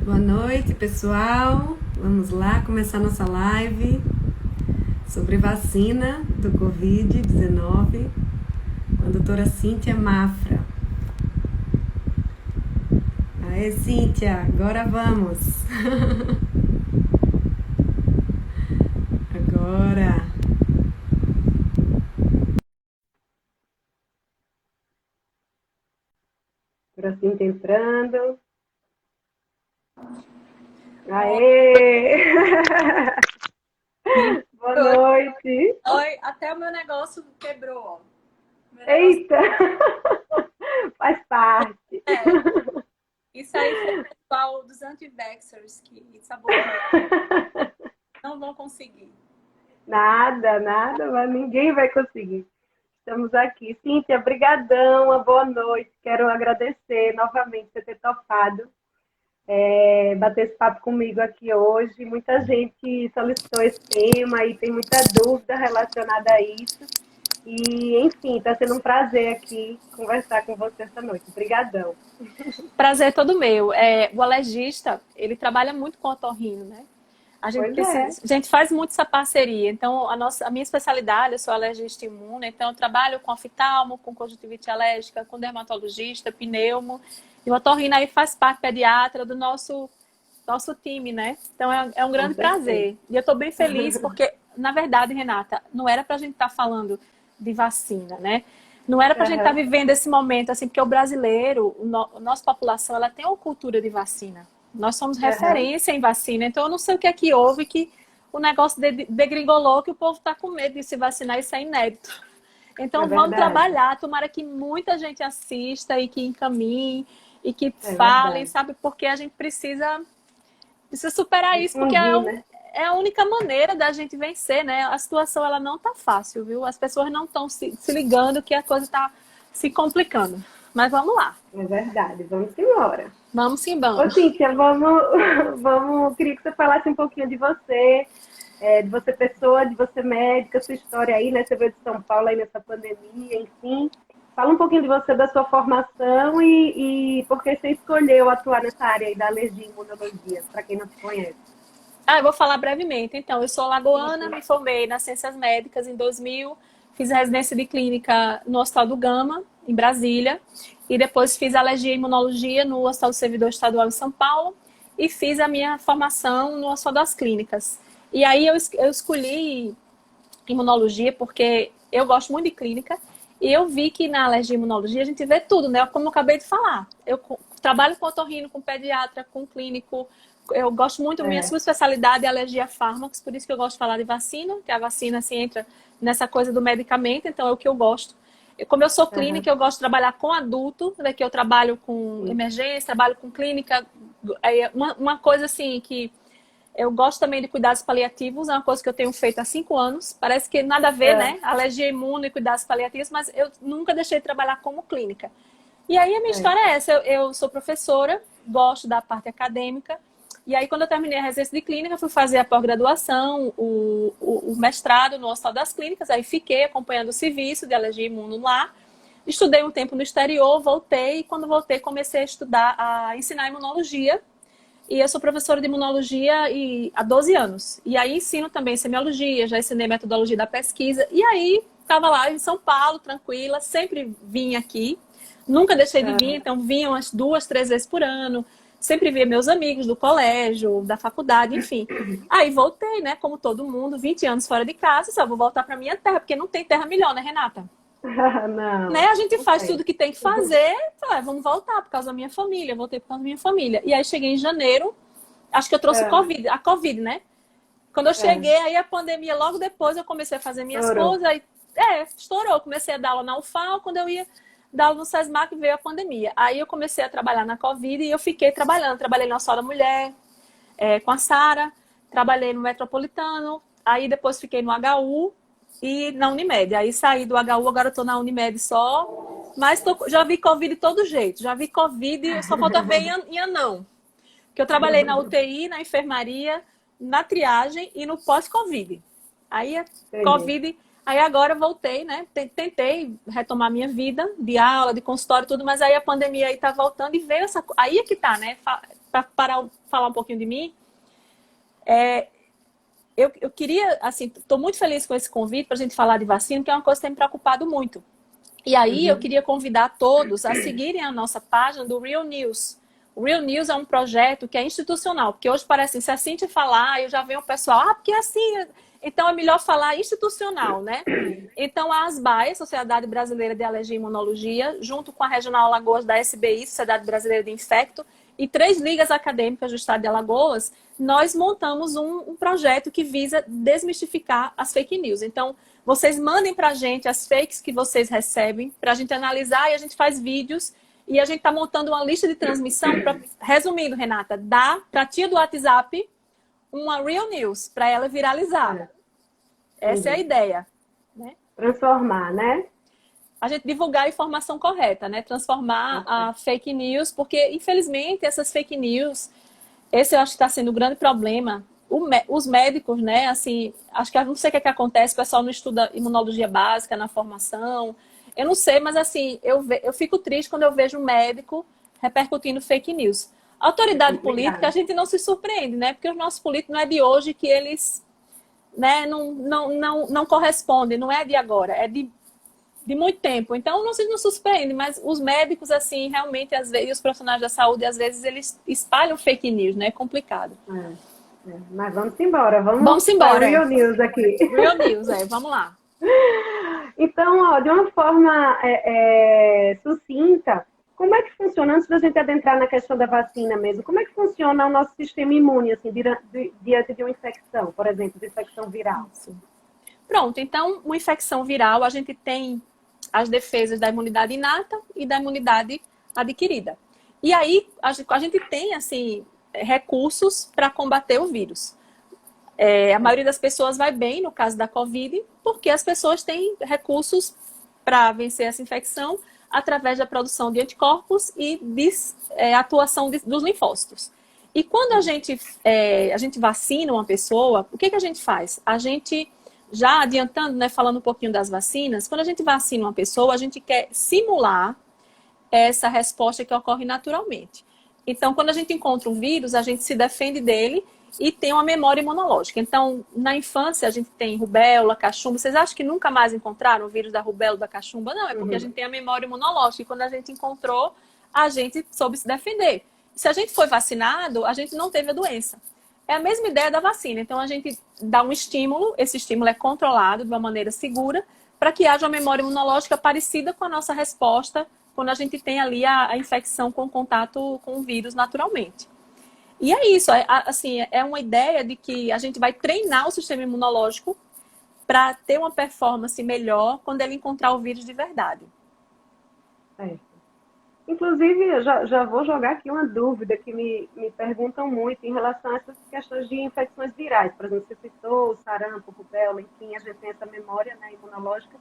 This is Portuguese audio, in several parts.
Boa noite, pessoal. Vamos lá começar nossa live sobre vacina do Covid-19 com a doutora Cíntia Mafra. Aê, Cíntia, agora vamos. Agora. Doutora Cíntia entrando. Aê! Boa Oi, noite. oi, até o meu negócio quebrou, ó. Meu negócio Eita! Faz parte. é. Isso aí foi o pessoal dos anti-vaxxers que sabotou. Não vão conseguir. Nada, nada, mas ninguém vai conseguir. Estamos aqui. Cíntia, brigadão, uma boa noite. Quero agradecer novamente por ter topado bater esse papo comigo aqui hoje. Muita gente solicitou esse tema e tem muita dúvida relacionada a isso. E, enfim, está sendo um prazer aqui conversar com você essa noite. Obrigadão. Prazer é todo meu. O alergista, ele trabalha muito com otorrino, né? Pois é. A gente faz muito essa parceria. Então, a minha especialidade, eu sou alergista imune, então eu trabalho com oftalmo, com conjuntivite alérgica, com dermatologista, pneumo. E o otorrino aí faz parte pediatra do nosso time, né? Então é um Com grande certeza. prazer. E eu estou bem feliz porque, na verdade, Renata, não era para a gente estar falando de vacina, né? Não era para a gente estar Uhum. vivendo esse momento, assim, porque o brasileiro, a nossa população, ela tem uma cultura de vacina. Nós somos Uhum. referência em vacina, então eu não sei o que é que houve que o negócio degringolou, que o povo está com medo de se vacinar, isso é inédito. É Então vamos verdade. trabalhar, tomara que muita gente assista e que encaminhe e que É falem, verdade. sabe? Porque a gente precisa superar isso, porque Difundir, né? é a única maneira da gente vencer, né? A situação ela não tá fácil, viu? As pessoas não estão se ligando que a coisa tá se complicando. Mas vamos lá, É verdade. Vamos embora. vamos que Ô, vamos. Cíntia, queria que você falasse um pouquinho de você pessoa, de você médica, sua história aí, né? Você veio de São Paulo aí nessa pandemia, enfim. Fala um pouquinho de você, da sua formação e por que você escolheu atuar nessa área aí da alergia e imunologia, para quem não te conhece. Eu vou falar brevemente. Então, eu sou lagoana, Isso. me formei nas Ciências Médicas em 2000, fiz a residência de clínica no Hospital do Gama, em Brasília, e depois fiz alergia e imunologia no Hospital do Servidor Estadual em São Paulo, e fiz a minha formação no Hospital das Clínicas. E aí eu escolhi imunologia porque eu gosto muito de clínica, e eu vi que na alergia e imunologia a gente vê tudo, né? Como eu acabei de falar. Eu trabalho com otorrino, com pediatra, com clínico. Eu gosto muito, minha É. subespecialidade é alergia a fármacos, por isso que eu gosto de falar de vacina, que a vacina assim entra nessa coisa do medicamento, então é o que eu gosto. Como eu sou Uhum. clínica, eu gosto de trabalhar com adulto, né, que eu trabalho com Isso. emergência, trabalho com clínica. Uma coisa assim que eu gosto também de cuidados paliativos, é uma coisa que eu tenho feito há 5 anos. Parece que nada a ver, É. né? Alergia imune e cuidados paliativos, mas eu nunca deixei de trabalhar como clínica. E aí a minha É. história é essa: eu sou professora, gosto da parte acadêmica. E aí, quando eu terminei a residência de clínica, fui fazer a pós-graduação, o mestrado no Hospital das Clínicas. Aí fiquei acompanhando o serviço de alergia imune lá. Estudei um tempo no exterior, voltei. E quando voltei, comecei a estudar, a ensinar imunologia, e eu sou professora de imunologia há 12 anos. E aí ensino também semiologia, já ensinei metodologia da pesquisa. E aí estava lá em São Paulo, tranquila, sempre vim aqui. Nunca deixei de vir, Uhum. então vinha umas 2, 3 vezes por ano. Sempre via meus amigos do colégio, da faculdade, enfim. Aí voltei, né, como todo mundo, 20 anos fora de casa, só vou voltar para minha terra, porque não tem terra melhor, né, Renata? Né? Não, A gente não faz tudo tem. que tem que fazer, vamos voltar por causa da minha família, voltei por causa da minha família. E aí cheguei em janeiro, acho que eu trouxe É. a Covid, né? Quando eu É. cheguei, aí a pandemia, logo depois eu comecei a fazer minhas Estourou. coisas, aí, estourou. Comecei a dar aula na UFAL, quando eu ia dar aula no SESMAC veio a pandemia. Aí eu comecei a trabalhar na Covid e eu fiquei trabalhando. Trabalhei no Hospital da Mulher, com a Sara, trabalhei no Metropolitano, aí depois fiquei no HU e na Unimed. Aí saí do HU, agora estou na Unimed só, mas já vi Covid de todo jeito. Já vi Covid, só falta ver em anão. Que eu trabalhei na UTI, na enfermaria, na triagem e no pós-Covid. Aí, Entendi. Covid, aí agora voltei, né? Tentei retomar minha vida de aula, de consultório e tudo, mas aí a pandemia aí tá voltando e veio essa. Aí é que tá, né? para falar um pouquinho de mim, eu queria, assim, estou muito feliz com esse convite para a gente falar de vacina, porque é uma coisa que tem me preocupado muito. E aí eu queria convidar todos a seguirem a nossa página do Real News. O Real News é um projeto que é institucional, porque hoje parece assim, se a Cintia falar, eu já venho o pessoal, porque assim, então é melhor falar institucional, né? Então a ASBAI, Sociedade Brasileira de Alergia e Imunologia, junto com a Regional Alagoas da SBI, Sociedade Brasileira de Infecto, e 3 ligas acadêmicas do estado de Alagoas, nós montamos um projeto que visa desmistificar as fake news. Então, vocês mandem para a gente as fakes que vocês recebem, para a gente analisar, e a gente faz vídeos. E a gente está montando uma lista de transmissão. Resumindo, Renata, dá para a tia do WhatsApp uma Real News, para ela viralizar. Essa é a ideia. Né? Transformar, né? A gente divulgar a informação correta, né? Transformar a fake news, porque, infelizmente, essas fake news, esse eu acho que está sendo um grande problema. Os médicos, né? Assim, acho que não sei o que acontece, o pessoal não estuda imunologia básica na formação. Eu não sei, mas assim, eu fico triste quando eu vejo um médico repercutindo fake news. A autoridade política, a gente não se surpreende, né? Porque os nossos políticos não é de hoje que eles, né, não correspondem, não é de agora, é de muito tempo. Então, não se surpreende, mas os médicos, assim, realmente, às vezes, e os profissionais da saúde, às vezes, eles espalham fake news, né? É complicado. Mas vamos embora. Vamos embora. Real News aqui. Real News, vamos lá. Então, ó, de uma forma sucinta, como é que funciona, antes da gente adentrar na questão da vacina mesmo, como é que funciona o nosso sistema imune, assim, diante de uma infecção, por exemplo, de infecção viral? Pronto, então, uma infecção viral, a gente tem as defesas da imunidade inata e da imunidade adquirida. E aí, a gente tem, assim, recursos para combater o vírus. A maioria das pessoas vai bem no caso da Covid, porque as pessoas têm recursos para vencer essa infecção através da produção de anticorpos e atuação dos linfócitos. E quando a gente vacina uma pessoa, o que a gente faz? A gente, já adiantando, né, falando um pouquinho das vacinas, quando a gente vacina uma pessoa, a gente quer simular essa resposta que ocorre naturalmente. Então, quando a gente encontra um vírus, a gente se defende dele e tem uma memória imunológica. Então, na infância, a gente tem rubéola, cachumba. Vocês acham que nunca mais encontraram o vírus da rubéola, da cachumba? Não, é porque a gente tem a memória imunológica. E quando a gente encontrou, a gente soube se defender. Se a gente foi vacinado, a gente não teve a doença. É a mesma ideia da vacina. Então, a gente dá um estímulo, esse estímulo é controlado de uma maneira segura, para que haja uma memória imunológica parecida com a nossa resposta quando a gente tem ali a infecção com contato com o vírus naturalmente. E é isso, assim, é uma ideia de que a gente vai treinar o sistema imunológico para ter uma performance melhor quando ele encontrar o vírus de verdade. Inclusive, eu já vou jogar aqui uma dúvida que me perguntam muito em relação a essas questões de infecções virais. Por exemplo, você citou o sarampo, rubéola, enfim, a gente tem essa memória, né, imunológica.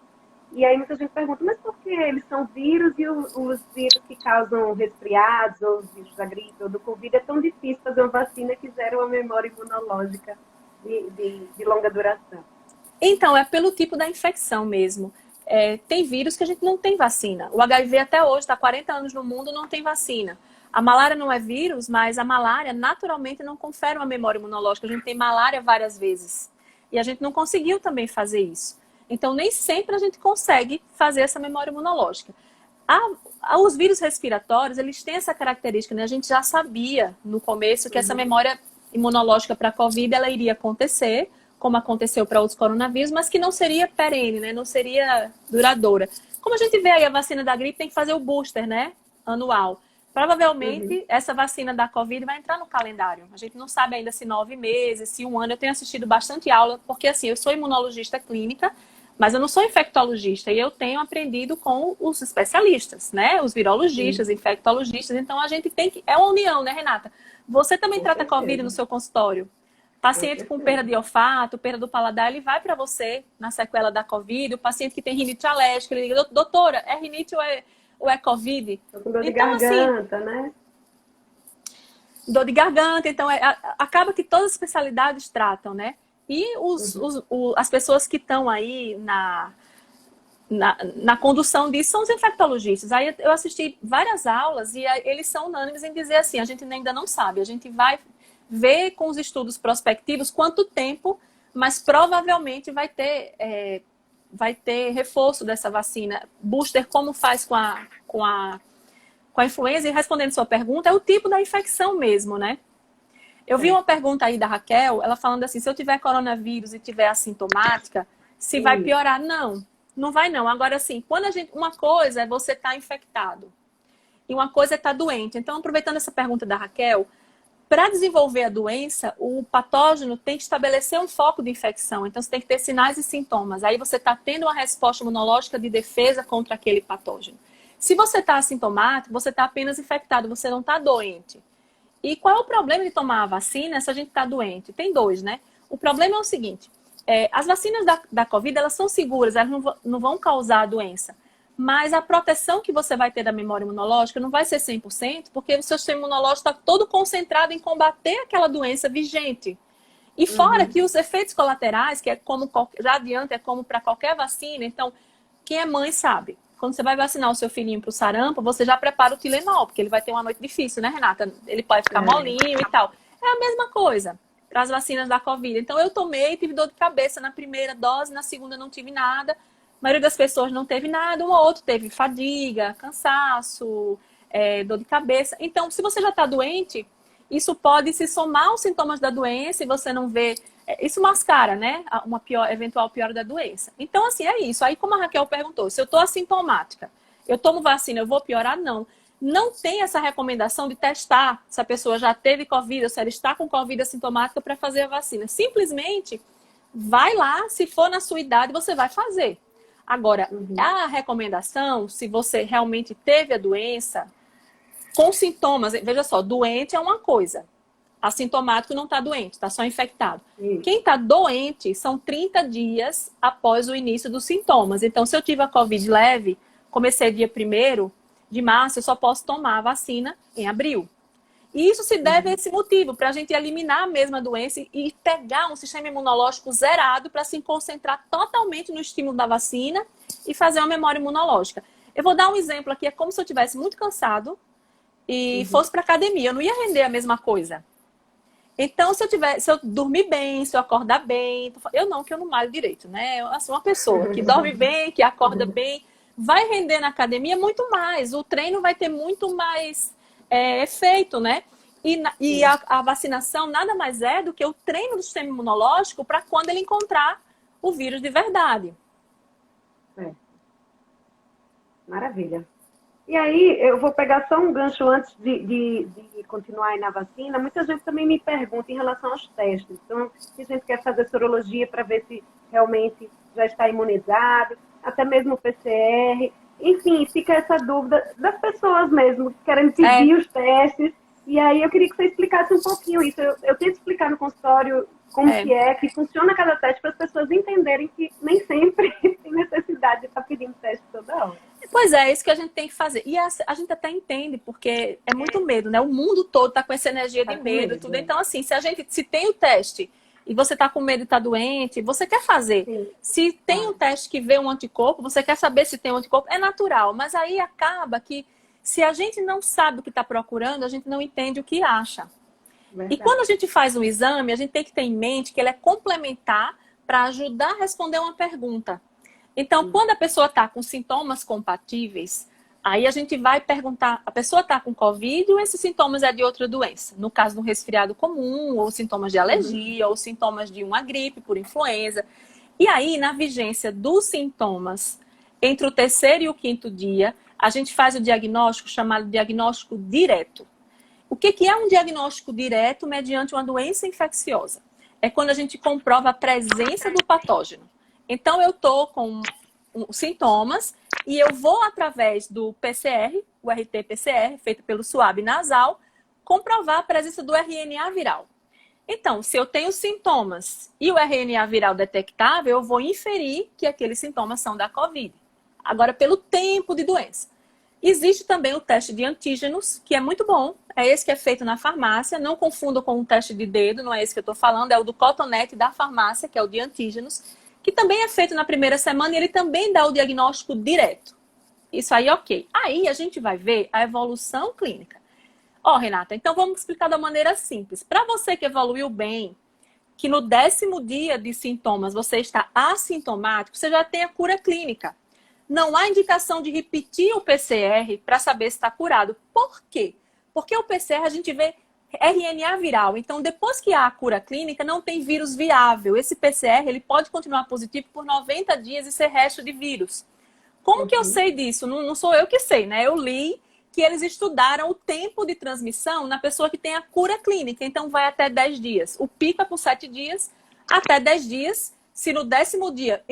E aí muita gente pergunta, mas por que eles são vírus e os vírus que causam resfriados, ou os vírus da gripe ou do Covid, é tão difícil fazer uma vacina que zera uma memória imunológica de longa duração? Então, é pelo tipo da infecção mesmo. Tem vírus que a gente não tem vacina. O HIV até hoje, está há 40 anos no mundo, não tem vacina. A malária não é vírus, mas a malária naturalmente não confere uma memória imunológica. A gente tem malária várias vezes. E a gente não conseguiu também fazer isso. Então, nem sempre a gente consegue fazer essa memória imunológica. Os vírus respiratórios, eles têm essa característica, né? A gente já sabia no começo que essa memória imunológica para a Covid, ela iria acontecer, como aconteceu para outros coronavírus, mas que não seria perene, né? Não seria duradoura. Como a gente vê aí, a vacina da gripe tem que fazer o booster, né? Anual. Provavelmente, essa vacina da Covid vai entrar no calendário. A gente não sabe ainda se 9 meses, se 1 ano. Eu tenho assistido bastante aula, porque assim, eu sou imunologista clínica, mas eu não sou infectologista e eu tenho aprendido com os especialistas, né? Os virologistas, infectologistas. Então, a gente tem que... É uma união, né, Renata? Você também trata Covid no seu consultório. Paciente com perda de olfato, perda do paladar, ele vai para você na sequela da Covid. O paciente que tem rinite alérgica, ele liga, doutora, é rinite ou é Covid? Tô com dor de garganta, assim, né? Dor de garganta. Então, acaba que todas as especialidades tratam, né? E as pessoas que estão aí na condução disso são os infectologistas. Aí eu assisti várias aulas e eles são unânimes em dizer assim, a gente ainda não sabe, a gente vai ver com os estudos prospectivos quanto tempo, mas provavelmente vai ter reforço dessa vacina. Booster, como faz com a influenza? E respondendo sua pergunta, é o tipo da infecção mesmo, né? Eu vi uma pergunta aí da Raquel, ela falando assim, se eu tiver coronavírus e tiver assintomática, se vai piorar? Não, não vai não. Agora, assim, uma coisa é você estar infectado e uma coisa é estar doente. Então, aproveitando essa pergunta da Raquel, para desenvolver a doença, o patógeno tem que estabelecer um foco de infecção. Então, você tem que ter sinais e sintomas. Aí você está tendo uma resposta imunológica de defesa contra aquele patógeno. Se você está assintomático, você está apenas infectado, você não está doente. E qual é o problema de tomar a vacina se a gente está doente? Tem dois, né? O problema é o seguinte, as vacinas da Covid, elas são seguras, elas não vão causar a doença. Mas a proteção que você vai ter da memória imunológica não vai ser 100%, porque o seu sistema imunológico está todo concentrado em combater aquela doença vigente. E fora que os efeitos colaterais, que é como, já adianta, é como para qualquer vacina, então, quem é mãe sabe. Quando você vai vacinar o seu filhinho para o sarampo, você já prepara o Tilenol, porque ele vai ter uma noite difícil, né, Renata? Ele pode ficar molinho e tal. É a mesma coisa para as vacinas da Covid. Então, eu tomei, tive dor de cabeça na primeira dose, na segunda não tive nada. A maioria das pessoas não teve nada, um ou outro teve fadiga, cansaço, dor de cabeça. Então, se você já está doente, isso pode se somar aos sintomas da doença e você não vê... Isso mascara, né? Uma eventual piora da doença. Então, assim, é isso. Aí, como a Raquel perguntou, se eu estou assintomática, eu tomo vacina, eu vou piorar? Não. Não tem essa recomendação de testar se a pessoa já teve Covid ou se ela está com Covid assintomática para fazer a vacina. Simplesmente, vai lá, se for na sua idade, você vai fazer. Agora, a recomendação, se você realmente teve a doença, com sintomas, veja só, doente é uma coisa. Assintomático não está doente, está só infectado. Quem está doente são 30 dias após o início dos sintomas. Então, se eu tive a Covid leve, comecei dia 1º de março, eu só posso tomar a vacina em abril. E isso se deve a esse motivo, para a gente eliminar a mesma doença e pegar um sistema imunológico zerado para se concentrar totalmente no estímulo da vacina e fazer uma memória imunológica. Eu vou dar um exemplo aqui, é como se eu estivesse muito cansado e fosse para academia, eu não ia render a mesma coisa. Então, se eu dormir bem, se eu acordar bem, que eu não malho direito, né? Assim, uma pessoa que dorme bem, que acorda bem, vai render na academia muito mais. O treino vai ter muito mais efeito, né? E a vacinação nada mais é do que o treino do sistema imunológico para quando ele encontrar o vírus de verdade. Maravilha. E aí, eu vou pegar só um gancho antes de continuar aí na vacina. Muita gente também me pergunta em relação aos testes. Então, se a gente quer fazer sorologia para ver se realmente já está imunizado, até mesmo o PCR. Enfim, fica essa dúvida das pessoas mesmo, que querem pedir os testes. E aí, eu queria que você explicasse um pouquinho isso. Eu tento explicar no consultório como que funciona cada teste, para as pessoas entenderem que nem sempre tem necessidade de estar pedindo teste toda hora. Pois é isso que a gente tem que fazer. E a gente até entende, porque é muito medo, né? O mundo todo está com essa energia de medo e tudo. Então, assim, se tem o teste e você está com medo e está doente, você quer fazer. Sim. Se tem um teste que vê um anticorpo, você quer saber se tem um anticorpo, é natural. Mas aí acaba que, se a gente não sabe o que está procurando, a gente não entende o que acha. Verdade. E quando a gente faz um exame, a gente tem que ter em mente que ele é complementar para ajudar a responder uma pergunta. Então, quando a pessoa está com sintomas compatíveis, aí a gente vai perguntar, a pessoa está com Covid ou esses sintomas é de outra doença? No caso do resfriado comum, ou sintomas de alergia, ou sintomas de uma gripe por influenza. E aí, na vigência dos sintomas, entre o 3º e o 5º dia, a gente faz o diagnóstico chamado diagnóstico direto. O que é um diagnóstico direto mediante uma doença infecciosa? É quando a gente comprova a presença do patógeno. Então, eu estou com sintomas e eu vou, através do PCR, o RT-PCR, feito pelo suave nasal, comprovar a presença do RNA viral. Então, se eu tenho sintomas e o RNA viral detectável, eu vou inferir que aqueles sintomas são da Covid. Agora, pelo tempo de doença. Existe também o teste de antígenos, que é muito bom. É esse que é feito na farmácia. Não confunda com o teste de dedo, não é esse que eu estou falando. É o do cotonete da farmácia, que é o de antígenos, que também é feito na primeira semana e ele também dá o diagnóstico direto. Isso aí, ok. Aí a gente vai ver a evolução clínica. Ó, Renata, então vamos explicar da maneira simples. Para você que evoluiu bem, que no 10º dia de sintomas você está assintomático, você já tem a cura clínica. Não há indicação de repetir o PCR para saber se está curado. Por quê? Porque o PCR a gente vê RNA viral. Então, depois que há a cura clínica, não tem vírus viável. Esse PCR ele pode continuar positivo por 90 dias e ser resto de vírus. Como que eu sei disso? Não sou eu que sei, né? Eu li que eles estudaram o tempo de transmissão na pessoa que tem a cura clínica. Então, vai até 10 dias. O pico é por 7 dias, até 10 dias. Se no 10º dia,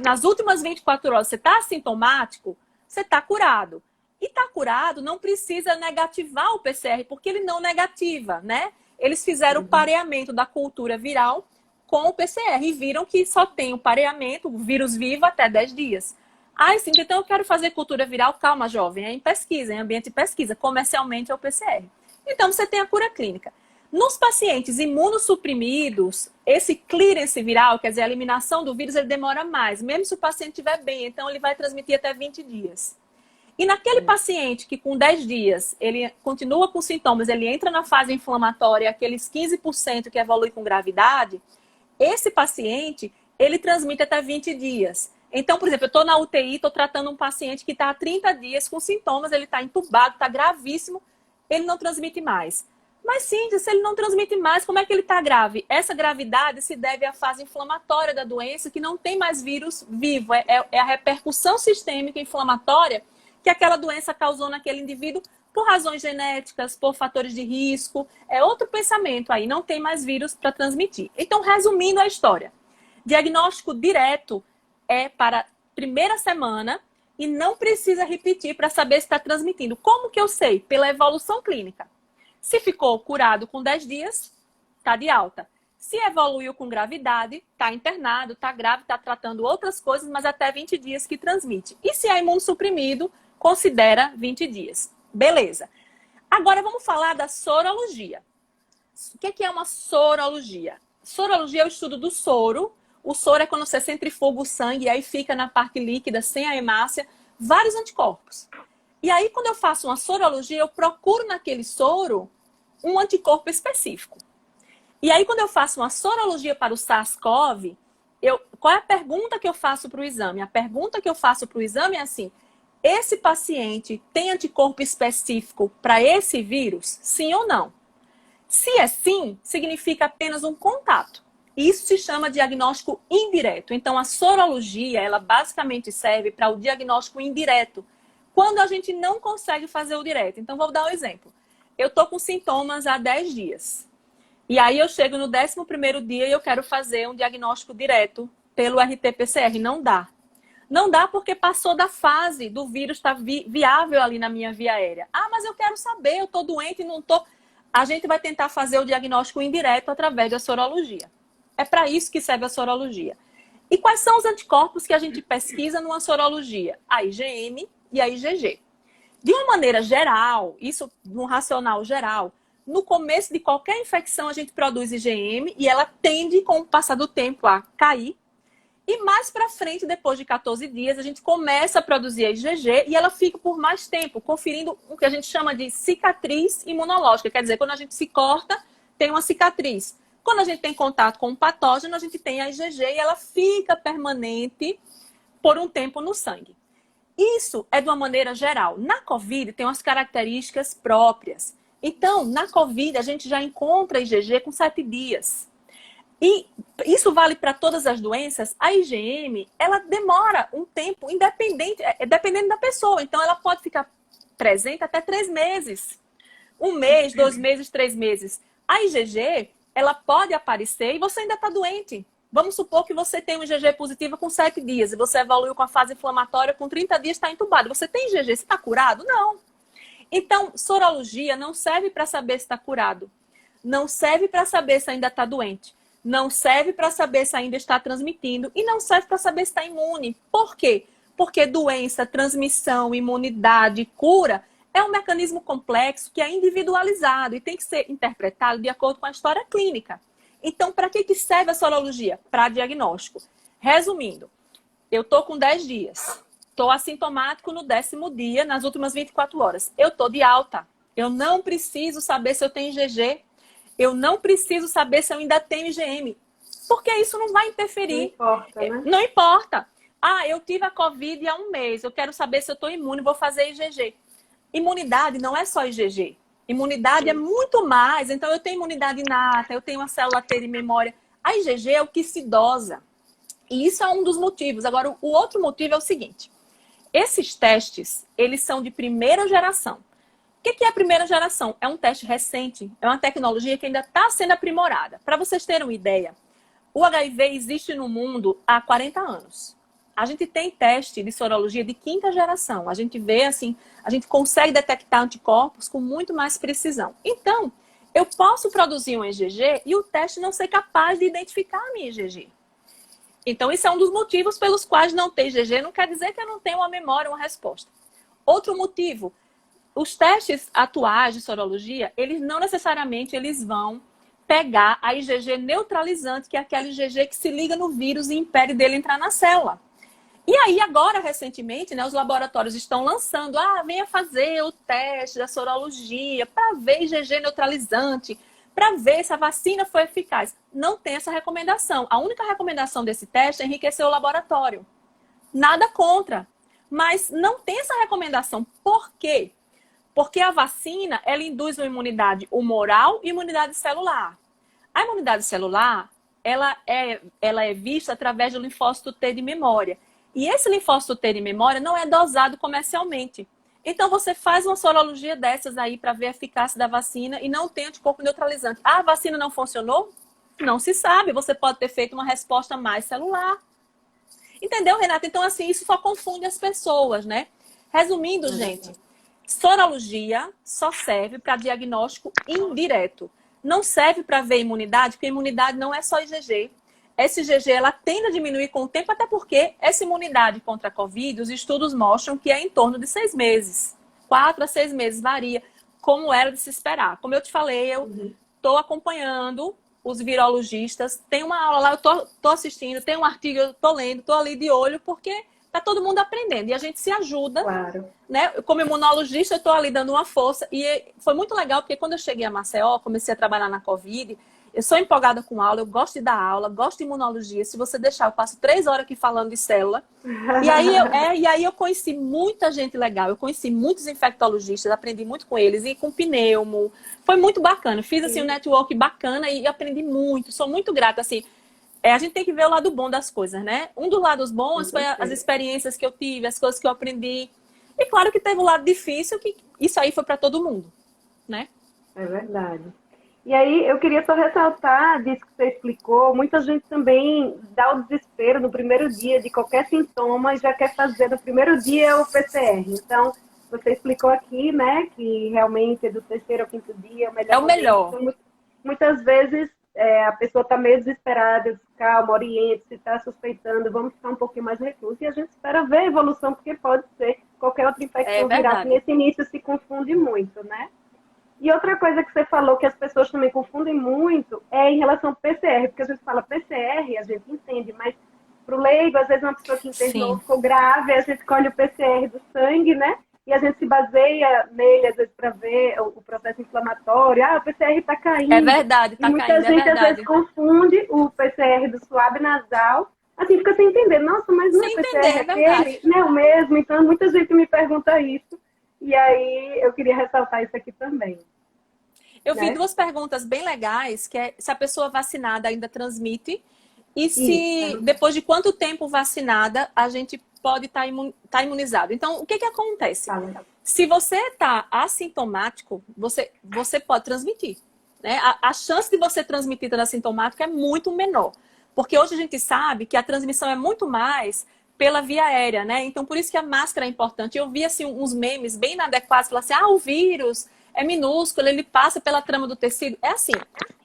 nas últimas 24 horas, você está assintomático, você está curado. E está curado, não precisa negativar o PCR, porque ele não negativa, né? Eles fizeram o pareamento da cultura viral com o PCR e viram que só tem o pareamento, o vírus vivo, até 10 dias. Ah, sim, então eu quero fazer cultura viral. Calma, jovem, é em pesquisa, em ambiente de pesquisa. Comercialmente é o PCR. Então, você tem a cura clínica. Nos pacientes imunossuprimidos, esse clearance viral, quer dizer, a eliminação do vírus, ele demora mais. Mesmo se o paciente estiver bem, então ele vai transmitir até 20 dias. E naquele paciente que com 10 dias, ele continua com sintomas, ele entra na fase inflamatória, aqueles 15% que evolui com gravidade, esse paciente, ele transmite até 20 dias. Então, por exemplo, eu estou na UTI, estou tratando um paciente que está há 30 dias com sintomas, ele está entubado, está gravíssimo, ele não transmite mais. Mas sim, se ele não transmite mais, como é que ele está grave? Essa gravidade se deve à fase inflamatória da doença, que não tem mais vírus vivo. É a repercussão sistêmica inflamatória que aquela doença causou naquele indivíduo por razões genéticas, por fatores de risco. É outro pensamento aí, não tem mais vírus para transmitir. Então, resumindo a história. Diagnóstico direto é para primeira semana e não precisa repetir para saber se está transmitindo. Como que eu sei? Pela evolução clínica. Se ficou curado com 10 dias, está de alta. Se evoluiu com gravidade, está internado, está grave, está tratando outras coisas, mas até 20 dias que transmite. E se é imunossuprimido, considera 20 dias. Beleza. Agora vamos falar da sorologia. O que é uma sorologia? Sorologia é o estudo do soro. O soro é quando você centrifuga o sangue e aí fica na parte líquida, sem a hemácia, vários anticorpos. E aí, quando eu faço uma sorologia, eu procuro naquele soro um anticorpo específico. E aí, quando eu faço uma sorologia para o SARS-CoV, qual é a pergunta que eu faço para o exame? A pergunta que eu faço para o exame é assim: esse paciente tem anticorpo específico para esse vírus? Sim ou não? Se é sim, significa apenas um contato. Isso se chama diagnóstico indireto. Então, a sorologia, ela basicamente serve para o diagnóstico indireto, quando a gente não consegue fazer o direto. Então, vou dar um exemplo. Eu estou com sintomas há 10 dias. E aí eu chego no 11º dia e eu quero fazer um diagnóstico direto pelo RT-PCR. Não dá. Não dá porque passou da fase do vírus estar viável ali na minha via aérea. Ah, mas eu quero saber, eu estou doente e não estou... A gente vai tentar fazer o diagnóstico indireto através da sorologia. É para isso que serve a sorologia. E quais são os anticorpos que a gente pesquisa numa sorologia? A IgM e a IgG. De uma maneira geral, isso no racional geral, no começo de qualquer infecção a gente produz IgM e ela tende, com o passar do tempo, a cair. E mais para frente, depois de 14 dias, a gente começa a produzir a IgG e ela fica por mais tempo, conferindo o que a gente chama de cicatriz imunológica. Quer dizer, quando a gente se corta, tem uma cicatriz. Quando a gente tem contato com um patógeno, a gente tem a IgG e ela fica permanente por um tempo no sangue. Isso é de uma maneira geral. Na COVID tem umas características próprias. Então, na COVID, a gente já encontra IgG com 7 dias. E isso vale para todas as doenças. A IgM, ela demora um tempo independente, dependendo da pessoa. Então, ela pode ficar presente até 3 meses. 1 mês, 2 meses, 3 meses. A IgG, ela pode aparecer e você ainda está doente. Vamos supor que você tem um IgG positiva com 7 dias e você evoluiu com a fase inflamatória com 30 dias, está entubado. Você tem IgG, você está curado? Não. Então, sorologia não serve para saber se está curado. Não serve para saber se ainda está doente. Não serve para saber se ainda está transmitindo. E não serve para saber se está imune. Por quê? Porque doença, transmissão, imunidade, cura é um mecanismo complexo que é individualizado e tem que ser interpretado de acordo com a história clínica. Então, para que serve a sorologia? Para diagnóstico. Resumindo, eu tô com 10 dias. Tô assintomático no 10º dia, nas últimas 24 horas. Eu tô de alta. Eu não preciso saber se eu tenho IgG. Eu não preciso saber se eu ainda tenho IgM. Porque isso não vai interferir. Não importa, né? Não importa. Ah, eu tive a Covid há um mês. Eu quero saber se eu estou imune, vou fazer IgG. Imunidade não é só IgG. Imunidade é muito mais. Então, eu tenho imunidade inata, eu tenho uma célula T de memória. A IgG é o que se dosa. E isso é um dos motivos. Agora, o outro motivo é o seguinte. Esses testes, eles são de primeira geração. O que é a primeira geração? É um teste recente, é uma tecnologia que ainda está sendo aprimorada. Para vocês terem uma ideia, o HIV existe no mundo há 40 anos. A gente tem teste de sorologia de 5ª geração. A gente vê assim, a gente consegue detectar anticorpos com muito mais precisão. Então, eu posso produzir um IgG e o teste não ser capaz de identificar a minha IgG. Então, isso é um dos motivos pelos quais não ter IgG não quer dizer que eu não tenho uma memória, uma resposta. Outro motivo, os testes atuais de sorologia, eles não necessariamente eles vão pegar a IgG neutralizante, que é aquela IgG que se liga no vírus e impede dele entrar na célula. E aí, agora, recentemente, né, os laboratórios estão lançando, venha fazer o teste da sorologia para ver IgG neutralizante, para ver se a vacina foi eficaz. Não tem essa recomendação. A única recomendação desse teste é enriquecer o laboratório. Nada contra. Mas não tem essa recomendação. Por quê? Porque a vacina, ela induz uma imunidade humoral e imunidade celular. A imunidade celular, ela é vista através do linfócito T de memória. E esse linfócito T de memória não é dosado comercialmente. Então, você faz uma sorologia dessas aí para ver a eficácia da vacina e não tem anticorpo neutralizante. A vacina não funcionou? Não se sabe. Você pode ter feito uma resposta mais celular. Entendeu, Renata? Então, assim, isso só confunde as pessoas, né? Resumindo, gente, sorologia só serve para diagnóstico indireto. Não serve para ver imunidade, porque imunidade não é só IgG. Essa IgG, ela tende a diminuir com o tempo, até porque essa imunidade contra a Covid, os estudos mostram que é em torno de 6 meses. 4 a 6 meses, varia, como era de se esperar. Como eu te falei, eu estou acompanhando os virologistas. Tem uma aula lá, eu tô assistindo, tem um artigo, eu tô lendo, tô ali de olho, porque tá todo mundo aprendendo. E a gente se ajuda, Claro. né? Como imunologista, eu tô ali dando uma força. E foi muito legal, porque quando eu cheguei a Maceió, comecei a trabalhar na Covid, eu sou empolgada com aula, eu gosto de dar aula, gosto de imunologia. Se você deixar, eu passo 3 horas aqui falando de célula. E aí eu conheci muita gente legal. Eu conheci muitos infectologistas, aprendi muito com eles. E com pneumo. Foi muito bacana. Fiz assim um network bacana e aprendi muito. Sou muito grata, assim. A gente tem que ver o lado bom das coisas, né? Um dos lados bons foi as experiências que eu tive, as coisas que eu aprendi. E claro que teve um lado difícil, que isso aí foi para todo mundo, né? É verdade. E aí, eu queria só ressaltar disso que você explicou. Muita gente também dá o desespero no primeiro dia de qualquer sintoma e já quer fazer no primeiro dia o PCR. Então, você explicou aqui, né, que realmente do 3º ao 5º dia é o melhor. É o melhor. Então, muitas vezes a pessoa está meio desesperada, eu disse, calma, oriente, se está suspeitando, vamos ficar um pouquinho mais recluso. E a gente espera ver a evolução, porque pode ser qualquer outra infecção viral, que nesse início se confunde muito, né? E outra coisa que você falou que as pessoas também confundem muito é em relação ao PCR, porque a gente fala PCR, a gente entende, mas para o leigo, às vezes uma pessoa que internou ficou grave, a gente colhe o PCR do sangue, né? E a gente se baseia nele, às vezes, para ver o processo inflamatório. O PCR está caindo. É verdade, está caindo, muita gente, às vezes, confunde o PCR do suave nasal, assim, fica sem entender. Nossa, mas não é PCR aquele? Não é o mesmo? Então, muita gente me pergunta isso. E aí, eu queria ressaltar isso aqui também. Eu vi 2 perguntas bem legais, que é se a pessoa vacinada ainda transmite e se depois de quanto tempo vacinada a gente pode estar imunizado. Então, o que acontece? Se você está assintomático, você pode transmitir, né? A chance de você transmitir estando assintomático é muito menor. Porque hoje a gente sabe que a transmissão é muito mais pela via aérea, né? Então, por isso que a máscara é importante. Eu vi, assim, uns memes bem inadequados, falando assim, o vírus é minúsculo, ele passa pela trama do tecido. É assim,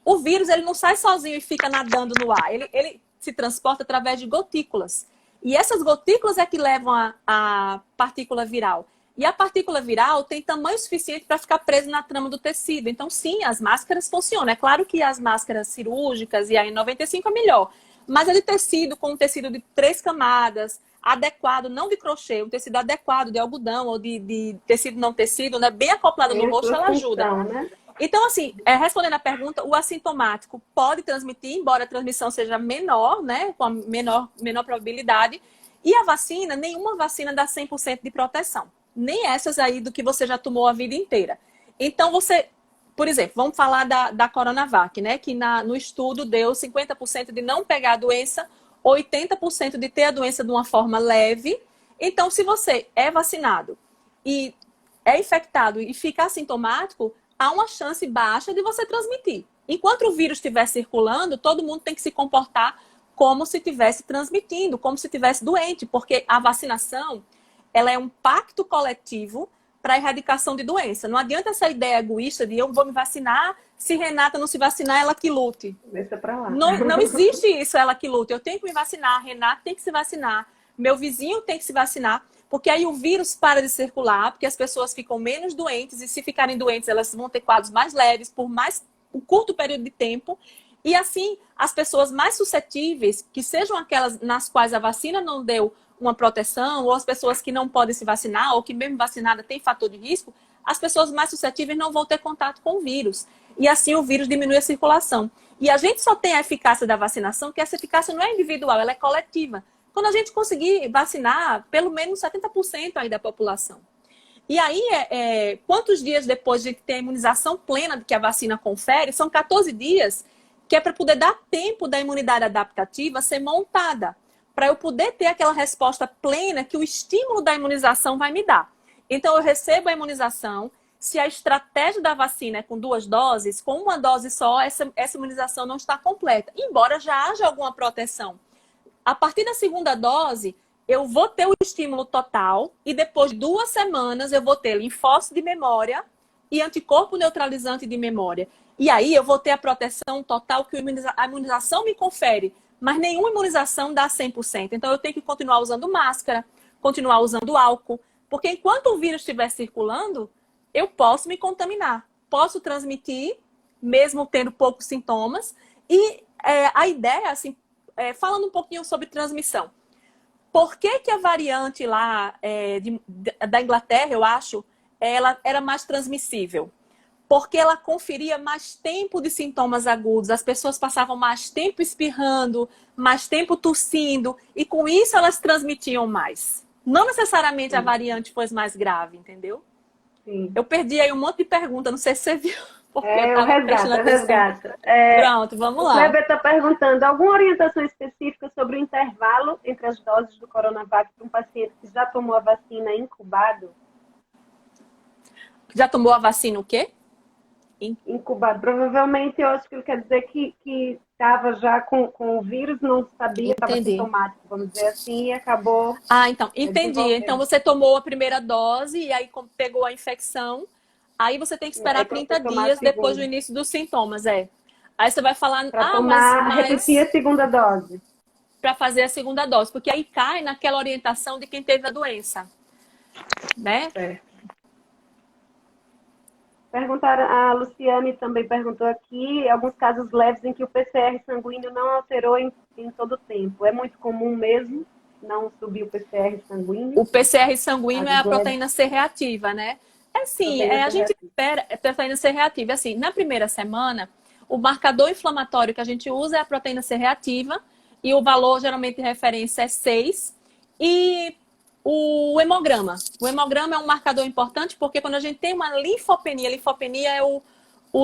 o vírus, ele não sai sozinho e fica nadando no ar. Ele se transporta através de gotículas. E essas gotículas é que levam a partícula viral. E a partícula viral tem tamanho suficiente para ficar presa na trama do tecido. Então, sim, as máscaras funcionam. É claro que as máscaras cirúrgicas e a N95 é melhor. Mas é de tecido, com um tecido de 3 camadas, adequado, não de crochê, um tecido adequado de algodão ou de tecido não tecido, né? Bem acoplado Tem no a rosto, sua ela ajuda. função, né? Então, assim, respondendo a pergunta, o assintomático pode transmitir, embora a transmissão seja menor, né? Com a menor probabilidade. E a vacina, nenhuma vacina dá 100% de proteção. Nem essas aí do que você já tomou a vida inteira. Então, você, por exemplo, vamos falar da Coronavac, né? Que no estudo deu 50% de não pegar a doença, 80% de ter a doença de uma forma leve. Então, se você é vacinado e é infectado e fica assintomático, há uma chance baixa de você transmitir. Enquanto o vírus estiver circulando, todo mundo tem que se comportar como se estivesse transmitindo, como se estivesse doente, porque a vacinação, ela é um pacto coletivo para a erradicação de doença. Não adianta essa ideia egoísta de eu vou me vacinar, se Renata não se vacinar, ela que lute. Deixa pra lá. Não existe isso, ela que lute. Eu tenho que me vacinar, Renata tem que se vacinar, meu vizinho tem que se vacinar, porque aí o vírus para de circular, porque as pessoas ficam menos doentes, e se ficarem doentes, elas vão ter quadros mais leves por um curto período de tempo. E assim, as pessoas mais suscetíveis, que sejam aquelas nas quais a vacina não deu uma proteção, ou as pessoas que não podem se vacinar, ou que mesmo vacinada tem fator de risco, as pessoas mais suscetíveis não vão ter contato com o vírus. E assim o vírus diminui a circulação. E a gente só tem a eficácia da vacinação, que essa eficácia não é individual, ela é coletiva. Quando a gente conseguir vacinar pelo menos 70% aí da população. E aí, quantos dias depois de ter a imunização plena que a vacina confere, são 14 dias, que é para poder dar tempo da imunidade adaptativa ser montada, para eu poder ter aquela resposta plena que o estímulo da imunização vai me dar. Então, eu recebo a imunização. Se a estratégia da vacina é com 2 doses, com uma dose só, essa imunização não está completa, embora já haja alguma proteção. A partir da segunda dose, eu vou ter o estímulo total e depois de 2 semanas eu vou ter linfócito de memória e anticorpo neutralizante de memória. E aí eu vou ter a proteção total que a imunização me confere, mas nenhuma imunização dá 100%. Então eu tenho que continuar usando máscara, continuar usando álcool, porque enquanto o vírus estiver circulando, eu posso me contaminar, posso transmitir, mesmo tendo poucos sintomas. E a ideia, assim, falando um pouquinho sobre transmissão. Por que a variante lá da Inglaterra, eu acho, ela era mais transmissível? Porque ela conferia mais tempo de sintomas agudos. As pessoas passavam mais tempo espirrando, mais tempo tossindo, e com isso elas transmitiam mais. Não necessariamente a variante fosse mais grave, entendeu? Sim. Eu perdi aí um monte de perguntas, não sei se você viu. Porque eu resgato. Pronto, vamos lá. O Kleber está perguntando, alguma orientação específica sobre o intervalo entre as doses do Coronavac para um paciente que já tomou a vacina incubado? Já tomou a vacina o quê? Incubado. Provavelmente, eu acho que ele quer dizer que estava já com o vírus, não sabia, estava sintomático, vamos dizer assim, e acabou... Então, entendi. Então, você tomou a primeira dose e aí pegou a infecção. Aí você tem que esperar 30 dias depois do início dos sintomas, Aí você vai falar... repetir a segunda dose. Para fazer a segunda dose, porque aí cai naquela orientação de quem teve a doença, né? Perguntaram, a Luciane também perguntou aqui, alguns casos leves em que o PCR sanguíneo não alterou em todo o tempo. É muito comum mesmo não subir o PCR sanguíneo? O PCR sanguíneo é a proteína C reativa, né? A gente espera a proteína C reativa. Assim, na primeira semana, o marcador inflamatório que a gente usa é a proteína C reativa, e o valor geralmente de referência é 6. E o hemograma. O hemograma é um marcador importante porque quando a gente tem uma linfopenia é o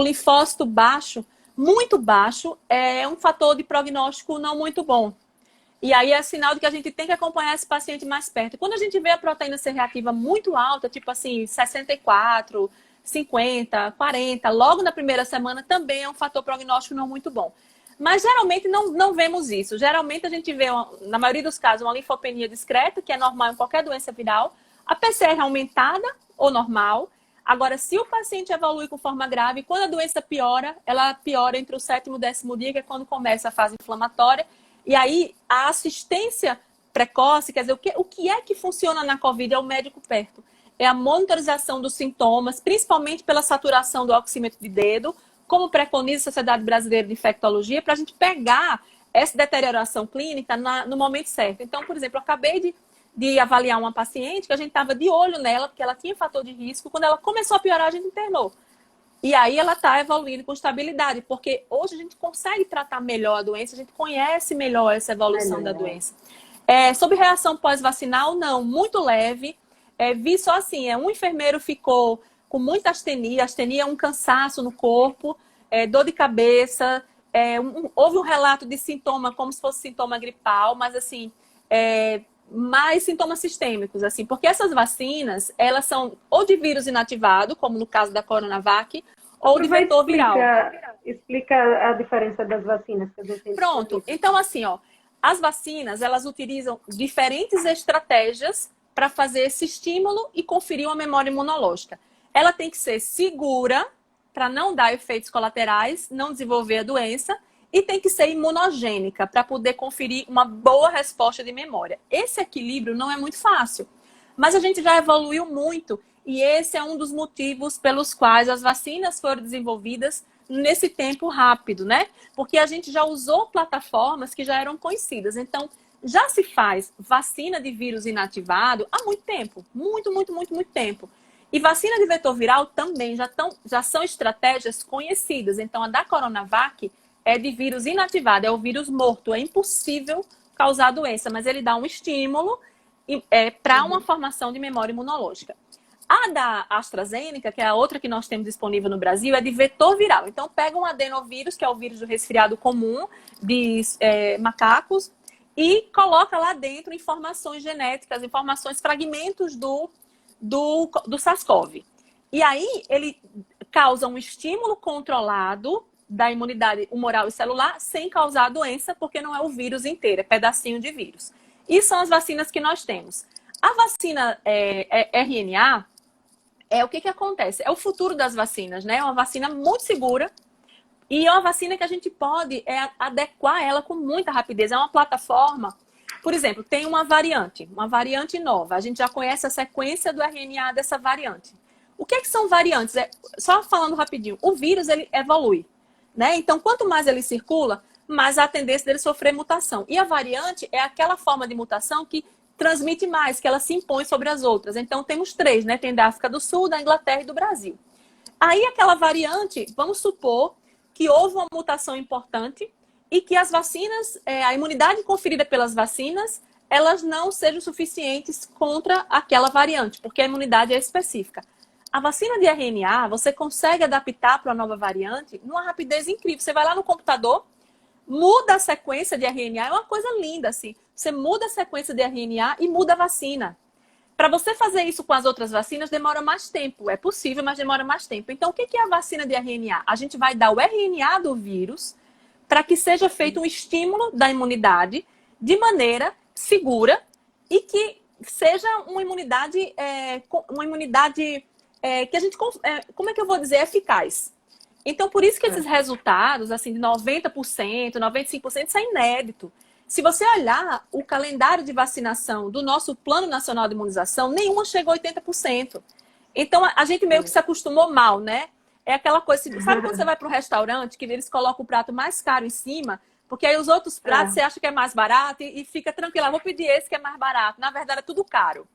linfócito baixo, muito baixo, é um fator de prognóstico não muito bom. E aí é sinal de que a gente tem que acompanhar esse paciente mais perto. Quando a gente vê a proteína C reativa muito alta, tipo assim, 64, 50, 40, logo na primeira semana, também é um fator prognóstico não muito bom. Mas geralmente não vemos isso. Geralmente a gente vê, na maioria dos casos, uma linfopenia discreta, que é normal em qualquer doença viral. A PCR aumentada ou normal. Agora, se o paciente evolui com forma grave, quando a doença piora, ela piora entre o 7º e o 10º dia, que é quando começa a fase inflamatória. E aí, a assistência precoce, quer dizer, o que é que funciona na COVID? É o médico perto. É a monitorização dos sintomas, principalmente pela saturação do oxímetro de dedo, como preconiza a Sociedade Brasileira de Infectologia, para a gente pegar essa deterioração clínica no momento certo. Então, por exemplo, eu acabei de avaliar uma paciente que a gente estava de olho nela, porque ela tinha fator de risco. Quando ela começou a piorar, a gente internou. E aí ela está evoluindo com estabilidade, porque hoje a gente consegue tratar melhor a doença, a gente conhece melhor essa evolução da doença. Sobre reação pós-vacinal, não, muito leve. Vi só assim, um enfermeiro ficou com muita astenia. Astenia é um cansaço no corpo, dor de cabeça. Houve um relato de sintoma como se fosse sintoma gripal, mas assim, mais sintomas sistêmicos, assim, porque essas vacinas, elas são ou de vírus inativado, como no caso da Coronavac, ou de vetor viral. Explica a diferença das vacinas. Que eu Pronto, então assim, ó, as vacinas, elas utilizam diferentes estratégias para fazer esse estímulo e conferir uma memória imunológica. Ela tem que ser segura, para não dar efeitos colaterais, não desenvolver a doença, e tem que ser imunogênica, para poder conferir uma boa resposta de memória. Esse equilíbrio não é muito fácil, mas a gente já evoluiu muito, e esse é um dos motivos pelos quais as vacinas foram desenvolvidas nesse tempo rápido, né? Porque a gente já usou plataformas que já eram conhecidas. Então, já se faz vacina de vírus inativado há muito tempo. Muito tempo. E vacina de vetor viral também já são estratégias conhecidas. Então, a da Coronavac é de vírus inativado, é o vírus morto. É impossível causar doença, mas ele dá um estímulo para uma formação de memória imunológica. A da AstraZeneca, que é a outra que nós temos disponível no Brasil, é de vetor viral. Então, pega um adenovírus, que é o vírus do resfriado comum de macacos, e coloca lá dentro informações genéticas, informações, fragmentos do SARS-CoV. E aí, ele causa um estímulo controlado da imunidade humoral e celular sem causar a doença, porque não é o vírus inteiro, é pedacinho de vírus. E são as vacinas que nós temos. A vacina RNA, o que acontece? É o futuro das vacinas, né? É uma vacina muito segura e é uma vacina que a gente pode adequar ela com muita rapidez. É uma plataforma, por exemplo, tem uma variante nova. A gente já conhece a sequência do RNA dessa variante. O que são variantes? Só falando rapidinho, o vírus ele evolui, né? Então, quanto mais ele circula, mais a tendência dele sofrer mutação. E a variante é aquela forma de mutação que transmite mais, que ela se impõe sobre as outras. Então, temos 3, né? Tem da África do Sul, da Inglaterra e do Brasil. Aí, aquela variante, vamos supor que houve uma mutação importante e que as vacinas, a imunidade conferida pelas vacinas, elas não sejam suficientes contra aquela variante, porque a imunidade é específica. A vacina de RNA, você consegue adaptar para a nova variante numa rapidez incrível. Você vai lá no computador, muda a sequência de RNA, é uma coisa linda, assim. Você muda a sequência de RNA e muda a vacina. Para você fazer isso com as outras vacinas, demora mais tempo. É possível, mas demora mais tempo. Então, o que é a vacina de RNA? A gente vai dar o RNA do vírus para que seja feito um estímulo da imunidade de maneira segura e que seja uma imunidade que a gente, como é que eu vou dizer, eficaz. Então, por isso que esses resultados, assim, de 90%, 95%, isso é inédito. Se você olhar o calendário de vacinação do nosso Plano Nacional de Imunização, nenhuma chegou a 80%. Então, a gente meio que se acostumou mal, né? É aquela coisa, sabe quando você vai para um restaurante, que eles colocam o prato mais caro em cima, porque aí os outros pratos você acha que é mais barato e fica tranquila, vou pedir esse que é mais barato. Na verdade, é tudo caro.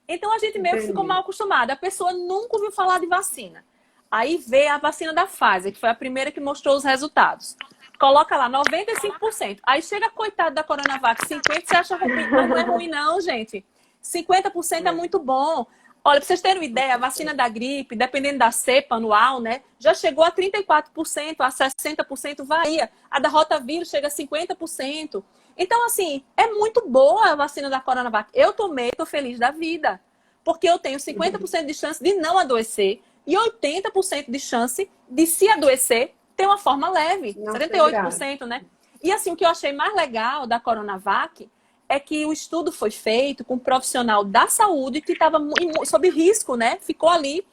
Então, a gente meio que ficou mal acostumado. A pessoa nunca ouviu falar de vacina. Aí vê a vacina da Pfizer, que foi a primeira que mostrou os resultados. Coloca lá 95%. Aí chega coitado da Coronavac, 50%, você acha ruim, mas não é ruim não, gente. 50% é muito bom. Olha, para vocês terem uma ideia, a vacina da gripe, dependendo da cepa anual, né, já chegou a 34%, a 60% varia. A da rotavírus chega a 50%. Então, assim, é muito boa a vacina da Coronavac. Eu tomei, tô feliz da vida. Porque eu tenho 50% de chance de não adoecer e 80% de chance de, se adoecer, ter uma forma leve. Não, 78%, né? E assim, o que eu achei mais legal da Coronavac é que o estudo foi feito com um profissional da saúde que estava sob risco, né? Ficou ali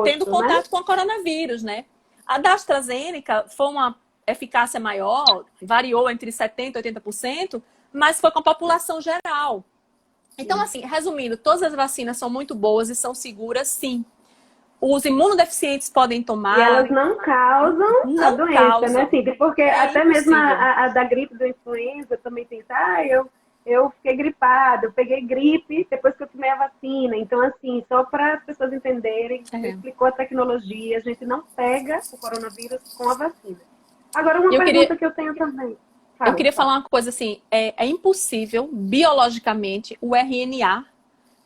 tendo contato com o coronavírus, né? A da AstraZeneca foi uma eficácia maior, variou entre 70% e 80%, mas foi com a população geral. Então, assim, resumindo, todas as vacinas são muito boas e são seguras, sim. os imunodeficientes podem tomar. E elas não causam a doença, né, Cíntia? Porque até mesmo a da gripe do influenza também tem, eu fiquei gripada, eu peguei gripe depois que eu tomei a vacina. Então, assim, só para as pessoas entenderem, você explicou a tecnologia, a gente não pega o coronavírus com a vacina. Agora, uma pergunta que eu tenho também. Eu queria falar uma coisa assim, é impossível, biologicamente, o RNA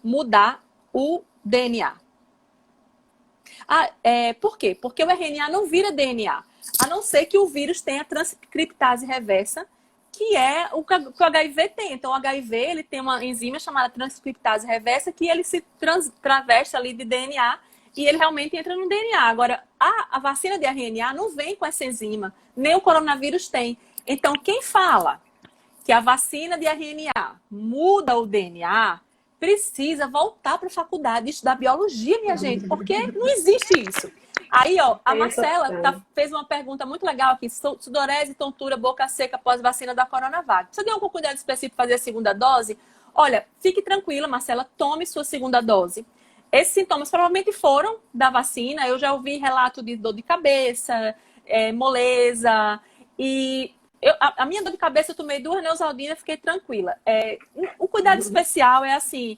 mudar o DNA. Por quê? Porque o RNA não vira DNA, a não ser que o vírus tenha transcriptase reversa, que é o que o HIV tem. Então, o HIV ele tem uma enzima chamada transcriptase reversa, que ele se traveste ali de DNA e ele realmente entra no DNA. Agora, a vacina de RNA não vem com essa enzima, nem o coronavírus tem. Então, quem fala que a vacina de RNA muda o DNA, precisa voltar para a faculdade e estudar biologia, minha gente, porque não existe isso. Aí, ó, a Marcela fez uma pergunta muito legal aqui. Sudorese, tontura, boca seca após vacina da Coronavac. Você deu algum cuidado específico para fazer a segunda dose? Olha, fique tranquila, Marcela, tome sua segunda dose. Esses sintomas provavelmente foram da vacina. Eu já ouvi relato de dor de cabeça, moleza. E a minha dor de cabeça, eu tomei 2 Neosaldina, fiquei tranquila. O cuidado especial é assim,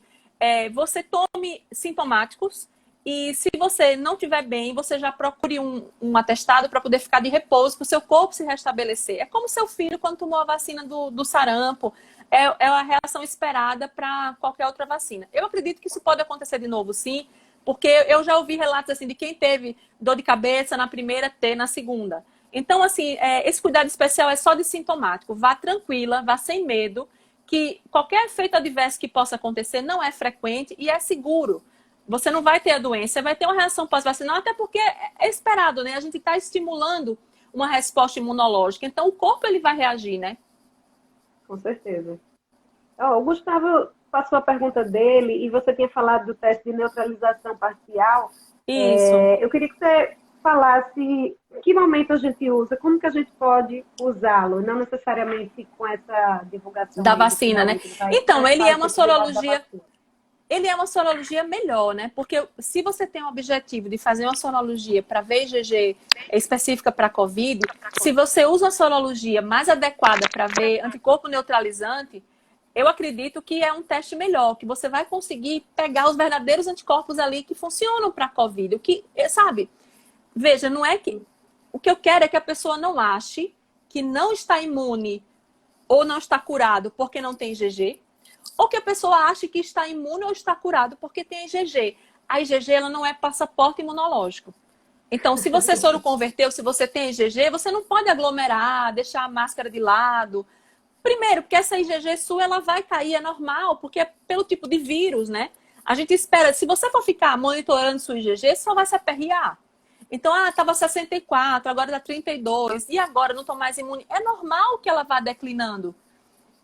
você tome sintomáticos. E se você não estiver bem, você já procure um atestado para poder ficar de repouso, para o seu corpo se restabelecer. É como seu filho quando tomou a vacina do sarampo. É a reação esperada para qualquer outra vacina. Eu acredito que isso pode acontecer de novo, sim, porque eu já ouvi relatos assim de quem teve dor de cabeça na primeira, ter na segunda. Então, assim, esse cuidado especial é só de sintomático. Vá tranquila, vá sem medo, que qualquer efeito adverso que possa acontecer não é frequente e é seguro. Você não vai ter a doença, vai ter uma reação pós-vacinal, até porque é esperado, né? A gente está estimulando uma resposta imunológica, então o corpo ele vai reagir, né? Com certeza. O Gustavo passou a pergunta dele e você tinha falado do teste de neutralização parcial. Isso. Eu queria que você falasse em que momento a gente usa, como que a gente pode usá-lo, não necessariamente com essa divulgação da vacina, né? Então, ele é uma sorologia. Ele é uma sorologia melhor, né? Porque se você tem o objetivo de fazer uma sorologia para ver IgG específica para COVID, se você usa uma sorologia mais adequada para ver anticorpo neutralizante, eu acredito que é um teste melhor, que você vai conseguir pegar os verdadeiros anticorpos ali que funcionam para COVID. O que, sabe? Veja, não é que... O que eu quero é que a pessoa não ache que não está imune ou não está curado porque não tem IgG, ou que a pessoa ache que está imune ou está curado porque tem IgG. A IgG ela não é passaporte imunológico. Então, se você soro converteu, se você tem IgG, você não pode aglomerar, deixar a máscara de lado. Primeiro, porque essa IgG sua ela vai cair, é normal, porque é pelo tipo de vírus, né? A gente espera, se você for ficar monitorando sua IgG, só vai se aperrear. Então, estava 64, agora está 32, e agora não estou mais imune. É normal que ela vá declinando.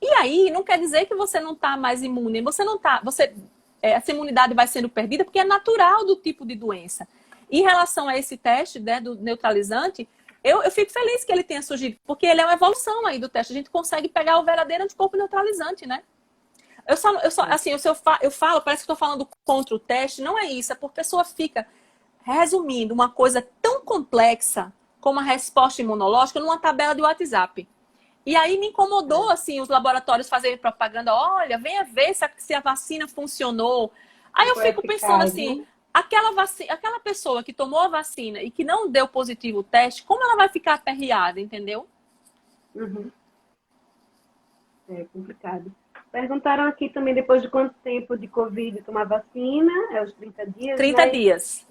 E aí, não quer dizer que você não está mais imune. Você não está. Essa imunidade vai sendo perdida porque é natural do tipo de doença. Em relação a esse teste, né, do neutralizante, eu fico feliz que ele tenha surgido, porque ele é uma evolução aí do teste. A gente consegue pegar o verdadeiro anticorpo neutralizante, né? Eu falo, parece que estou falando contra o teste. Não é isso, é porque a pessoa fica resumindo uma coisa tão complexa como a resposta imunológica numa tabela de WhatsApp. E aí me incomodou, assim, os laboratórios fazerem propaganda. Olha, venha ver se a vacina funcionou. Aí eu fico pensando assim, aquela pessoa que tomou a vacina e que não deu positivo o teste, como ela vai ficar aperreada, entendeu? Uhum. É complicado. Perguntaram aqui também depois de quanto tempo de Covid tomar vacina. É os 30 dias, 30 né? dias.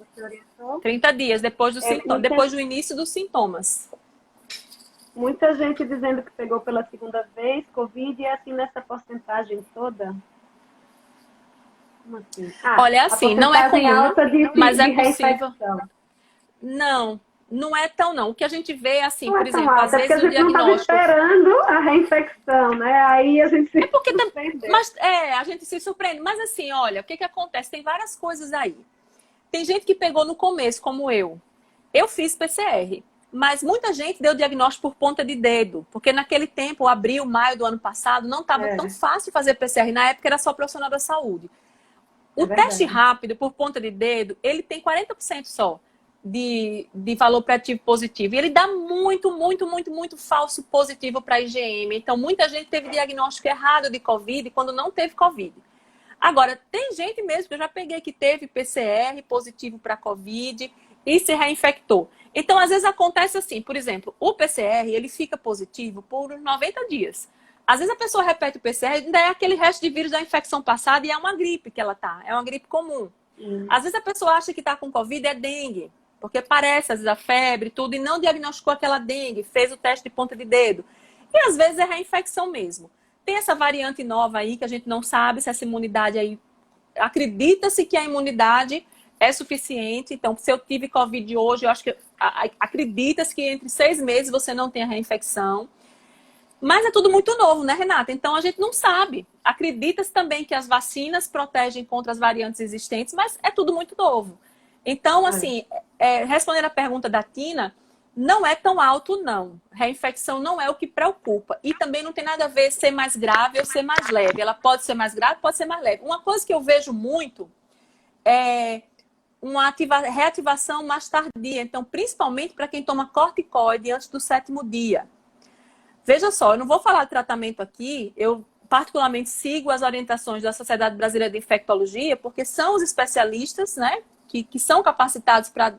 30 dias depois depois do início dos sintomas. Muita gente dizendo que pegou pela segunda vez Covid e é assim nessa porcentagem toda? Como assim? Olha, assim, não é comum, alta mas é possível. Não é tão não. O que a gente vê, assim, não por exemplo, alta, às vezes porque a gente não estava esperando a reinfecção, né? Aí a gente se surpreende. Mas a gente se surpreende. Mas assim, olha, o que acontece? Tem várias coisas aí. Tem gente que pegou no começo, como eu. Eu fiz PCR. Mas muita gente deu diagnóstico por ponta de dedo, porque naquele tempo, abril, maio do ano passado, não estava tão fácil fazer PCR. Na época era só profissional da saúde. O teste rápido, por ponta de dedo, ele tem 40% só de valor preditivo positivo. E ele dá muito falso positivo para a IgM. Então, muita gente teve diagnóstico errado de Covid quando não teve Covid. Agora, tem gente mesmo que eu já peguei que teve PCR positivo para Covid e se reinfectou. Então, às vezes acontece assim, por exemplo, o PCR, ele fica positivo por uns 90 dias. Às vezes a pessoa repete o PCR, ainda é aquele resto de vírus da infecção passada e é uma gripe que ela tá, é uma gripe comum. Às vezes a pessoa acha que tá com Covid, é dengue, porque parece, às vezes, a febre e tudo, e não diagnosticou aquela dengue, fez o teste de ponta de dedo. E às vezes é reinfecção mesmo. Tem essa variante nova aí que a gente não sabe se essa imunidade aí... Acredita-se que a imunidade é suficiente. Então, se eu tive Covid hoje, eu acho que... Acredita-se que entre 6 meses você não tem a reinfecção. Mas é tudo muito novo, né, Renata? Então, a gente não sabe. Acredita-se também que as vacinas protegem contra as variantes existentes, mas é tudo muito novo. Então, assim, respondendo a pergunta da Tina... Não é tão alto, não. Reinfecção não é o que preocupa. E também não tem nada a ver ser mais grave ou ser mais leve. Ela pode ser mais grave, pode ser mais leve. Uma coisa que eu vejo muito é uma reativação mais tardia. Então, principalmente para quem toma corticoide antes do 7º dia. Veja só, eu não vou falar de tratamento aqui. Eu, particularmente, sigo as orientações da Sociedade Brasileira de Infectologia, porque são os especialistas, né, que são capacitados para...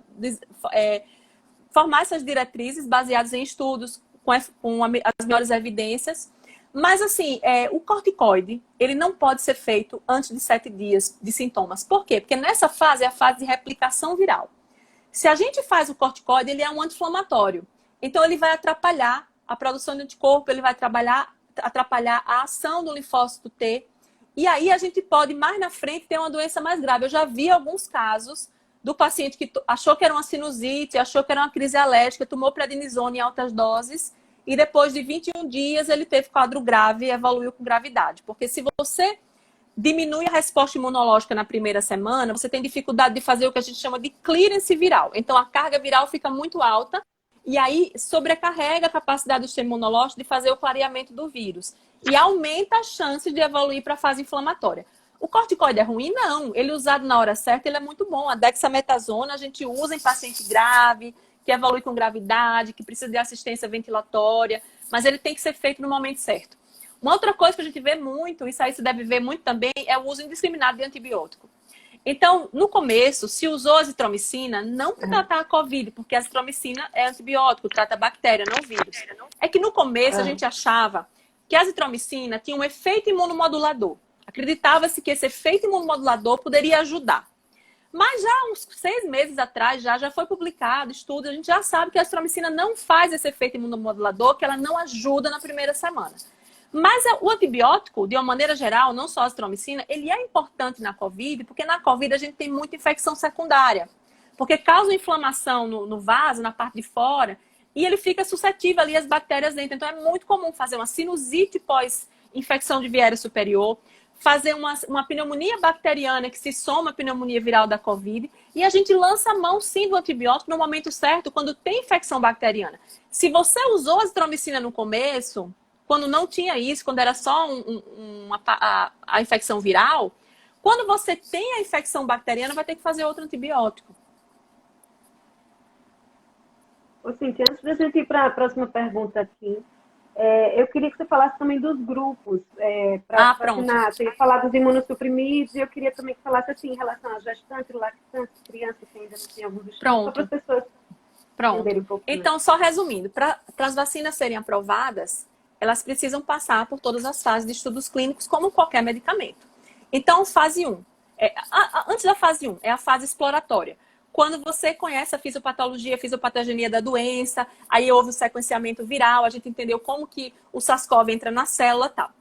formar essas diretrizes baseadas em estudos com as melhores evidências. Mas, assim, o corticoide, ele não pode ser feito antes de 7 dias de sintomas. Por quê? Porque nessa fase é a fase de replicação viral. Se a gente faz o corticoide, ele é um anti-inflamatório. Então, ele vai atrapalhar a produção de anticorpo, ele vai atrapalhar a ação do linfócito T. E aí, a gente pode, mais na frente, ter uma doença mais grave. Eu já vi alguns casos do paciente que achou que era uma sinusite, achou que era uma crise alérgica, tomou prednisona em altas doses e depois de 21 dias ele teve quadro grave e evoluiu com gravidade. Porque se você diminui a resposta imunológica na primeira semana, você tem dificuldade de fazer o que a gente chama de clearance viral. Então a carga viral fica muito alta e aí sobrecarrega a capacidade do sistema imunológico de fazer o clareamento do vírus. E aumenta as chances de evoluir para a fase inflamatória. O corticoide é ruim? Não. Ele usado na hora certa, ele é muito bom. A dexametasona a gente usa em paciente grave, que evolui com gravidade, que precisa de assistência ventilatória, mas ele tem que ser feito no momento certo. Uma outra coisa que a gente vê muito, isso aí se deve ver muito também, é o uso indiscriminado de antibiótico. Então, no começo, se usou azitromicina, não para tratar a Covid, porque a azitromicina é antibiótico, trata a bactéria, não o vírus. É que no começo a gente achava que a azitromicina tinha um efeito imunomodulador. Acreditava-se que esse efeito imunomodulador poderia ajudar. Mas já uns 6 meses atrás, já foi publicado estudo, a gente já sabe que a azitromicina não faz esse efeito imunomodulador, que ela não ajuda na primeira semana. Mas o antibiótico, de uma maneira geral, não só a azitromicina, ele é importante na Covid, porque na Covid a gente tem muita infecção secundária. Porque causa inflamação no vaso, na parte de fora, e ele fica suscetível ali às bactérias dentro. Então é muito comum fazer uma sinusite pós-infecção de viária superior, fazer uma pneumonia bacteriana que se soma à pneumonia viral da Covid, e a gente lança a mão sim do antibiótico no momento certo, quando tem infecção bacteriana. Se você usou a azitromicina no começo, quando não tinha isso, quando era só a infecção viral, quando você tem a infecção bacteriana, vai ter que fazer outro antibiótico. Ô, Cíntia, antes da gente ir para a próxima pergunta aqui, eu queria que você falasse também dos grupos para vacinar. Você ia falar dos imunossuprimidos e eu queria também que falasse assim, em relação a gestantes, lactantes, crianças que ainda não têm alguns estudos. Só para as pessoas entenderem um pouco. Então, só resumindo, para as vacinas serem aprovadas, elas precisam passar por todas as fases de estudos clínicos, como qualquer medicamento. Então, fase 1. Antes da fase 1, é a fase exploratória. Quando você conhece a fisiopatologia, a fisiopatogenia da doença, aí houve o sequenciamento viral, a gente entendeu como que o SARS-CoV entra na célula e tal.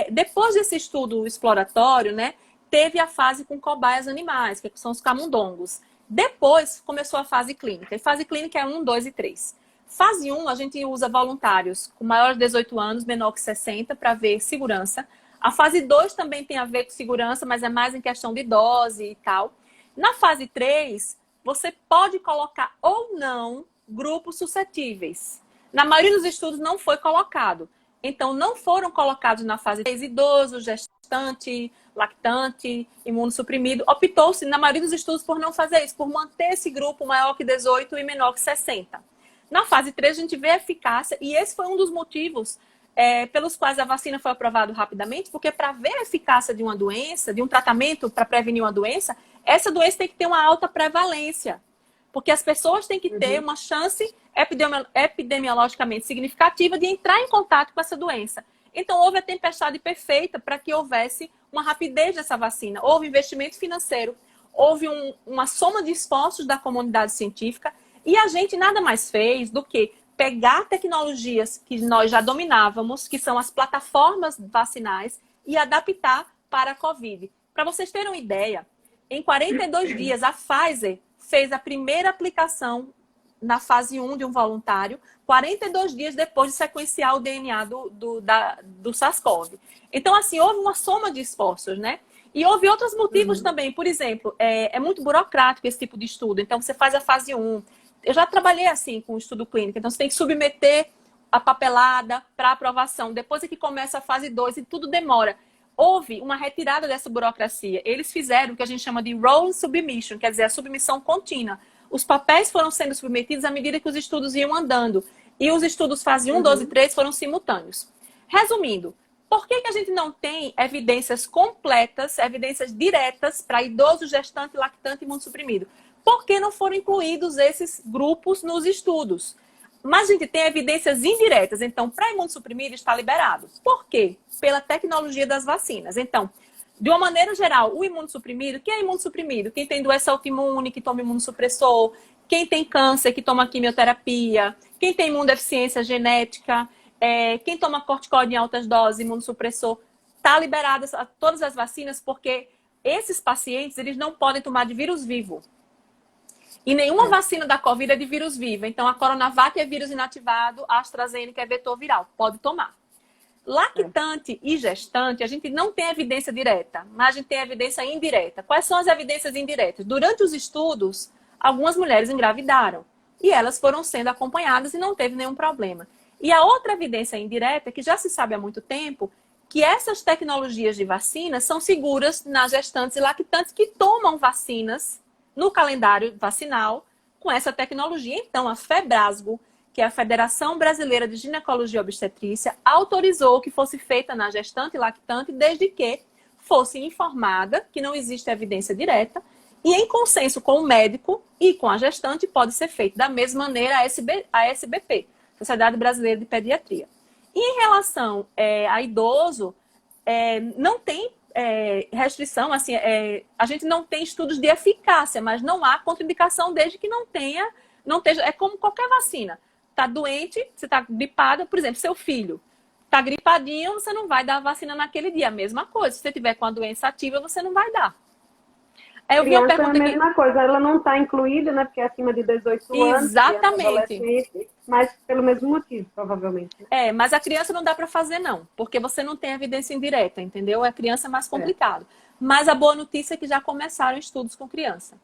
Depois desse estudo exploratório, né, teve a fase com cobaias animais, que são os camundongos. Depois começou a fase clínica. E fase clínica é 1, 2 e 3. Fase 1, a gente usa voluntários com maior de 18 anos, menor que 60, para ver segurança. A fase 2 também tem a ver com segurança, mas é mais em questão de dose e tal. Na fase 3... você pode colocar ou não grupos suscetíveis. Na maioria dos estudos não foi colocado. Então, não foram colocados na fase 3 idosos, gestantes, gestante, lactante, imunossuprimido. Optou-se, na maioria dos estudos, por não fazer isso, por manter esse grupo maior que 18 e menor que 60. Na fase 3, a gente vê a eficácia, e esse foi um dos motivos pelos quais a vacina foi aprovada rapidamente, porque para ver a eficácia de uma doença, de um tratamento para prevenir uma doença, essa doença tem que ter uma alta prevalência. Porque as pessoas têm que ter uma chance epidemiologicamente significativa de entrar em contato com essa doença. Então, houve a tempestade perfeita para que houvesse uma rapidez dessa vacina. Houve investimento financeiro, houve uma soma de esforços da comunidade científica, e a gente nada mais fez do que pegar tecnologias que nós já dominávamos, que são as plataformas vacinais, e adaptar para a Covid. Para vocês terem uma ideia, em 42 dias, a Pfizer fez a primeira aplicação na fase 1 de um voluntário, 42 dias depois de sequenciar o DNA do SARS-CoV. Então, assim, houve uma soma de esforços, né? E houve outros motivos também. Por exemplo, é muito burocrático esse tipo de estudo. Então, você faz a fase 1. Eu já trabalhei assim com o estudo clínico. Então, você tem que submeter a papelada para aprovação. Depois é que começa a fase 2 e tudo demora. Houve uma retirada dessa burocracia. Eles fizeram o que a gente chama de rolling submission, quer dizer, a submissão contínua. Os papéis foram sendo submetidos à medida que os estudos iam andando. E os estudos fase 1, 2 e 3 foram simultâneos. Resumindo, por que a gente não tem evidências completas, evidências diretas para idoso, gestante, lactante e imunossuprimido? Porque não foram incluídos esses grupos nos estudos. Mas a gente tem evidências indiretas. Então, para imunossuprimido está liberado. Por quê? Pela tecnologia das vacinas. Então, de uma maneira geral, o imunossuprimido, quem é imunossuprimido? Quem tem doença autoimune, que toma imunossupressor, quem tem câncer, que toma quimioterapia, quem tem imunodeficiência genética, quem toma corticoide em altas doses, imunossupressor, está liberado todas as vacinas, porque esses pacientes, eles não podem tomar de vírus vivo. E nenhuma vacina da Covid é de vírus vivo. Então, a Coronavac é vírus inativado, a AstraZeneca é vetor viral. Pode tomar. Lactante e gestante, a gente não tem evidência direta, mas a gente tem evidência indireta. Quais são as evidências indiretas? Durante os estudos, algumas mulheres engravidaram. E elas foram sendo acompanhadas e não teve nenhum problema. E a outra evidência indireta, que já se sabe há muito tempo, que essas tecnologias de vacina são seguras nas gestantes e lactantes que tomam vacinas no calendário vacinal com essa tecnologia. Então, a FEBRASGO, que é a Federação Brasileira de Ginecologia e Obstetrícia, autorizou que fosse feita na gestante e lactante, desde que fosse informada que não existe evidência direta, e em consenso com o médico e com a gestante pode ser feito da mesma maneira a SBP, Sociedade Brasileira de Pediatria. E em relação a idoso, não tem restrição, assim, a gente não tem estudos de eficácia, mas não há contraindicação desde que não esteja, é como qualquer vacina. Está doente, você está gripada, por exemplo, seu filho está gripadinho, você não vai dar a vacina naquele dia. A mesma coisa, se você tiver com a doença ativa, você não vai dar. Eu vi uma pergunta é a mesma coisa, ela não está incluída, né, porque é acima de 18 anos. Exatamente. Mas pelo mesmo motivo, provavelmente. Mas a criança não dá para fazer, não, porque você não tem evidência indireta, entendeu? A criança é mais complicado. Mas a boa notícia é que já começaram estudos com criança.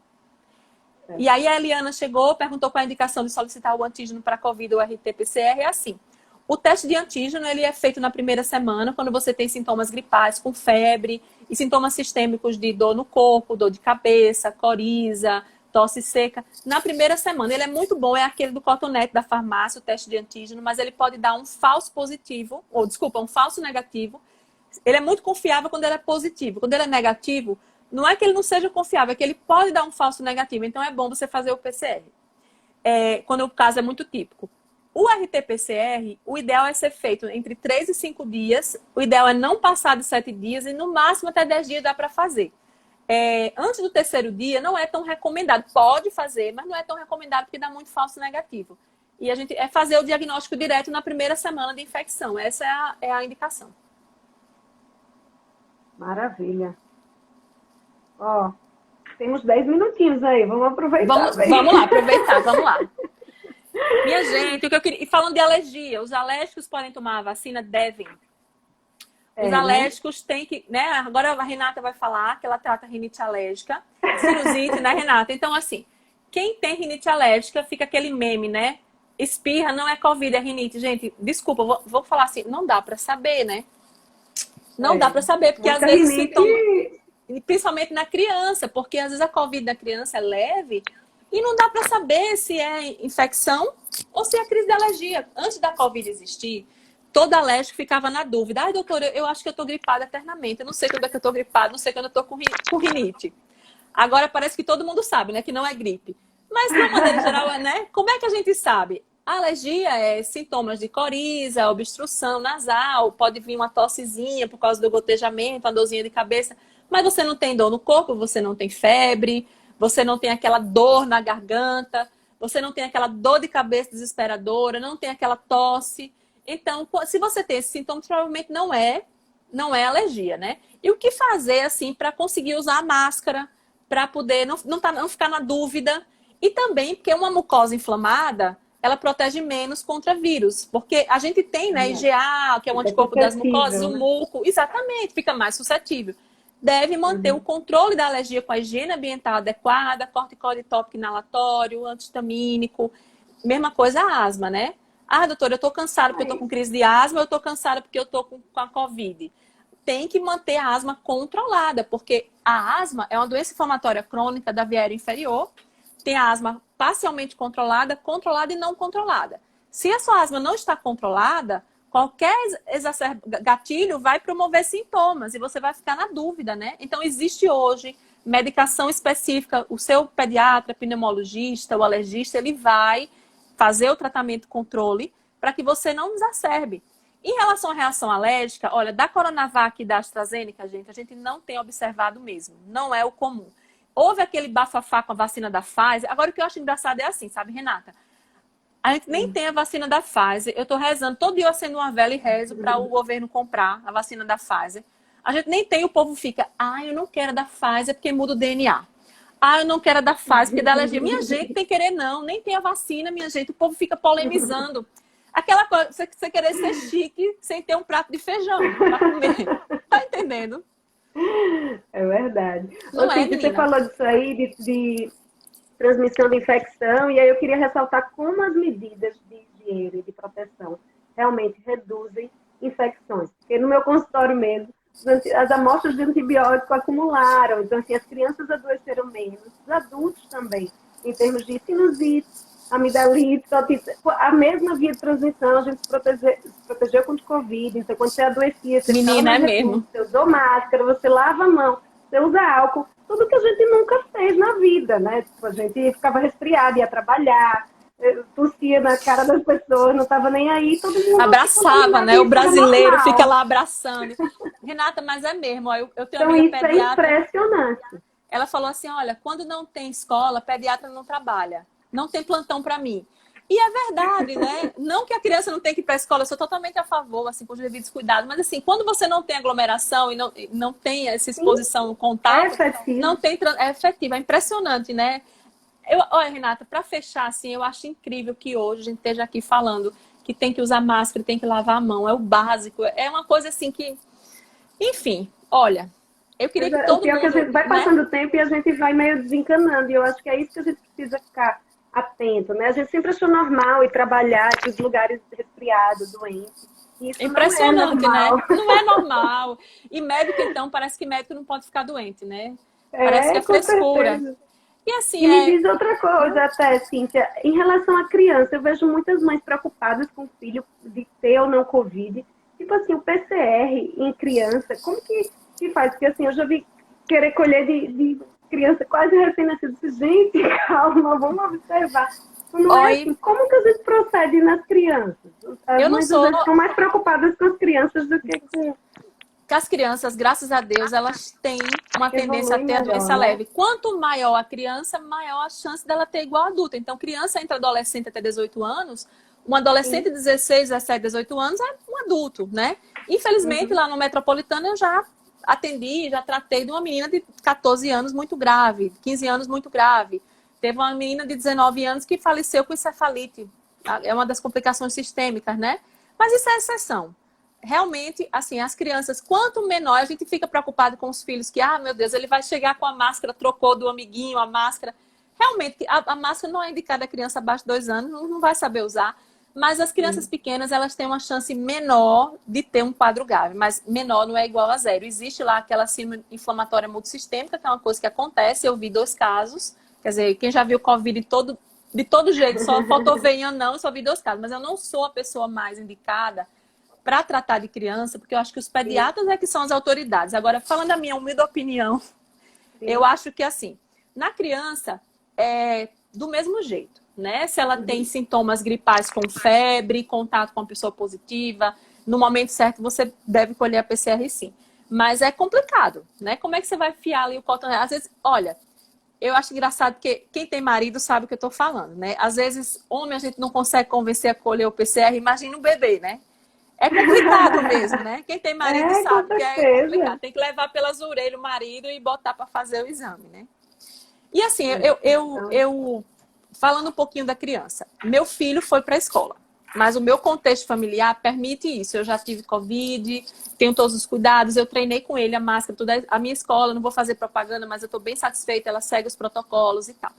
E aí a Eliana chegou, perguntou qual a indicação de solicitar o antígeno para Covid ou RT-PCR. É assim, o teste de antígeno ele é feito na primeira semana, quando você tem sintomas gripais, com febre, e sintomas sistêmicos de dor no corpo, dor de cabeça, coriza, tosse seca. Na primeira semana, ele é muito bom, é aquele do cotonete da farmácia, o teste de antígeno, mas ele pode dar um falso positivo, um falso negativo. Ele é muito confiável quando ele é positivo. Quando ele é negativo, não é que ele não seja confiável, é que ele pode dar um falso negativo. Então, é bom você fazer o PCR, quando o caso é muito típico. O RT-PCR, o ideal é ser feito entre 3 e 5 dias. O ideal é não passar de 7 dias e, no máximo, até 10 dias dá para fazer. Antes do terceiro dia, não é tão recomendado. Pode fazer, mas não é tão recomendado porque dá muito falso negativo. E a gente fazer o diagnóstico direto na primeira semana de infecção. Essa é a indicação. Maravilha. Temos 10 minutinhos aí, vamos aproveitar. Vamos lá, aproveitar, vamos lá. Minha gente, o que eu queria... E falando de alergia, os alérgicos podem tomar a vacina? Devem. Os alérgicos têm que... né? Agora a Renata vai falar que ela trata rinite alérgica, sinusite, né, Renata? Então, assim, quem tem rinite alérgica, fica aquele meme, né? Espirra, não é Covid, é rinite. Gente, desculpa, vou falar assim, não dá pra saber, né? Não dá para saber, porque às Muita vezes rinite. sintomas, principalmente na criança, porque às vezes a Covid da criança é leve e não dá para saber se é infecção ou se é crise de alergia. Antes da Covid existir, todo alérgico ficava na dúvida. Ai, doutora, eu acho que eu estou gripada eternamente. Eu não sei quando é que eu estou gripada, não sei quando eu estou com rinite. Agora parece que todo mundo sabe, né? Que não é gripe. Mas, de uma maneira geral, né? Como é que a gente sabe? A alergia é sintomas de coriza, obstrução nasal, pode vir uma tossezinha por causa do gotejamento, uma dorzinha de cabeça, mas você não tem dor no corpo, você não tem febre, você não tem aquela dor na garganta, você não tem aquela dor de cabeça desesperadora, não tem aquela tosse. Então, se você tem esse sintoma, provavelmente não é alergia, né? E o que fazer, assim, para conseguir usar a máscara, para poder não ficar na dúvida? E também porque uma mucosa inflamada, ela protege menos contra vírus. Porque a gente tem, né, IgA, que é um anticorpo das mucosas, o muco, exatamente, fica mais suscetível. Deve manter o controle da alergia com a higiene ambiental adequada, corticoide tópico inalatório, antihistamínico. Mesma coisa a asma, né? Ah, doutora, eu tô cansada porque eu tô com crise de asma, eu tô cansada porque eu tô com a Covid. Tem que manter a asma controlada, porque a asma é uma doença inflamatória crônica da via aérea inferior. Tem a asma parcialmente controlada, controlada e não controlada. Se a sua asma não está controlada, qualquer gatilho vai promover sintomas e você vai ficar na dúvida, né? Então, existe hoje medicação específica. O seu pediatra, pneumologista, o alergista, ele vai fazer o tratamento controle para que você não exacerbe. Em relação à reação alérgica, olha, da Coronavac e da AstraZeneca, a gente não tem observado mesmo. Não é o comum. Houve aquele bafafá com a vacina da Pfizer. Agora, o que eu acho engraçado é assim, sabe, Renata? A gente nem tem a vacina da Pfizer. Eu tô rezando, todo dia eu acendo uma vela e rezo para o governo comprar a vacina da Pfizer. A gente nem tem, o povo fica, eu não quero a da Pfizer porque muda o DNA. Eu não quero a da Pfizer porque dá alergia. Minha gente, tem querer não, nem tem a vacina, minha gente. O povo fica polemizando. Aquela coisa, você querer ser chique sem ter um prato de feijão para comer. Tá entendendo? É verdade. Não é, Você falou disso aí, de transmissão de infecção, e aí eu queria ressaltar como as medidas de higiene e de proteção realmente reduzem infecções. Porque no meu consultório mesmo, as amostras de antibiótico acumularam, então assim, as crianças adoeceram menos, os adultos também, em termos de sinusite, amidalite, otite, a mesma via de transmissão, a gente se protegeu contra o Covid, então quando você adoecia, você Menina, é mesmo. Você usou máscara, você lava a mão, você usa álcool, tudo que a gente nunca fez na vida, né? Tipo, a gente ficava resfriado, ia trabalhar, tossia na cara das pessoas, não estava nem aí, todo mundo abraçava, né? O brasileiro fica lá abraçando. Renata, mas é mesmo, ó, eu tenho uma amiga pediatra. Isso é impressionante. Ela falou assim, olha, quando não tem escola, pediatra não trabalha. Não tem plantão para mim. E é verdade, né? Não que a criança não tenha que ir para a escola, eu sou totalmente a favor, assim, com os devidos cuidados. Mas, assim, quando você não tem aglomeração e não tem essa exposição no contato, não tem... É efetivo, é impressionante, né? Olha, Renata, para fechar, assim, eu acho incrível que hoje a gente esteja aqui falando que tem que usar máscara, tem que lavar a mão, é o básico. É uma coisa, assim, que... Enfim, olha... Eu queria que todo mundo... que a gente vai passando o tempo e a gente vai meio desencanando. E eu acho que é isso que a gente precisa ficar atento, né? A gente sempre achou normal ir trabalhar em os lugares resfriados, doentes. Isso impressionante, não é né? Não é normal. E médico, então, parece que médico não pode ficar doente, né? Parece que é frescura. Certeza. E assim, me diz outra coisa até, Cíntia. Em relação à criança, eu vejo muitas mães preocupadas com o filho de ter ou não Covid. Tipo assim, o PCR em criança, como que faz? Porque assim, eu já vi querer colher de criança quase recém-nascida. Gente, calma, vamos observar. Não é assim. Como que a gente procede nas crianças? As mães estão mais preocupadas com as crianças do que com... As crianças, graças a Deus, elas têm uma tendência a ter a doença leve. Quanto maior a criança, maior a chance dela ter igual a adulta. Então, criança entre adolescente até 18 anos, um adolescente de 16, 17, 18 anos é um adulto, né? Infelizmente, lá no Metropolitano, eu já atendi, já tratei de uma menina de 14 anos muito grave, 15 anos muito grave. Teve uma menina de 19 anos que faleceu com encefalite. É uma das complicações sistêmicas, né? Mas isso é exceção. Realmente, assim, as crianças, quanto menor, a gente fica preocupado com os filhos, que, meu Deus, ele vai chegar com a máscara, trocou do amiguinho a máscara. Realmente, a máscara não é indicada a criança abaixo de 2 anos, não vai saber usar. Mas as crianças Sim. pequenas, elas têm uma chance menor de ter um quadro grave, mas menor não é igual a zero. Existe lá aquela síndrome inflamatória multissistêmica, que é uma coisa que acontece. Eu vi 2 casos, quer dizer, quem já viu Covid de todo jeito, só faltou ver em não, eu só vi 2 casos. Mas eu não sou a pessoa mais indicada para tratar de criança, porque eu acho que os Sim, pediatras é que são as autoridades. Agora, falando a minha humilde opinião, eu sim. acho que assim, na criança é do mesmo jeito, né? Se ela tem Uhum. sintomas gripais com febre, contato com uma pessoa positiva, no momento certo você deve colher a PCR sim. Mas é complicado, né? Como é que você vai fiar ali o cotonete? Às vezes, olha, eu acho engraçado que quem tem marido sabe o que eu tô falando, né? Às vezes, homem a gente não consegue convencer a colher o PCR, imagina um bebê, né? É complicado mesmo, né? Quem tem marido É, com sabe que é complicado. certeza. Tem que levar pelas orelhas o marido e botar para fazer o exame, né? E assim, É. Então, falando um pouquinho da criança, meu filho foi para a escola, mas o meu contexto familiar permite isso. Eu já tive Covid, tenho todos os cuidados, eu treinei com ele a máscara, tudo. A minha escola, não vou fazer propaganda, mas eu estou bem satisfeita, ela segue os protocolos e tal.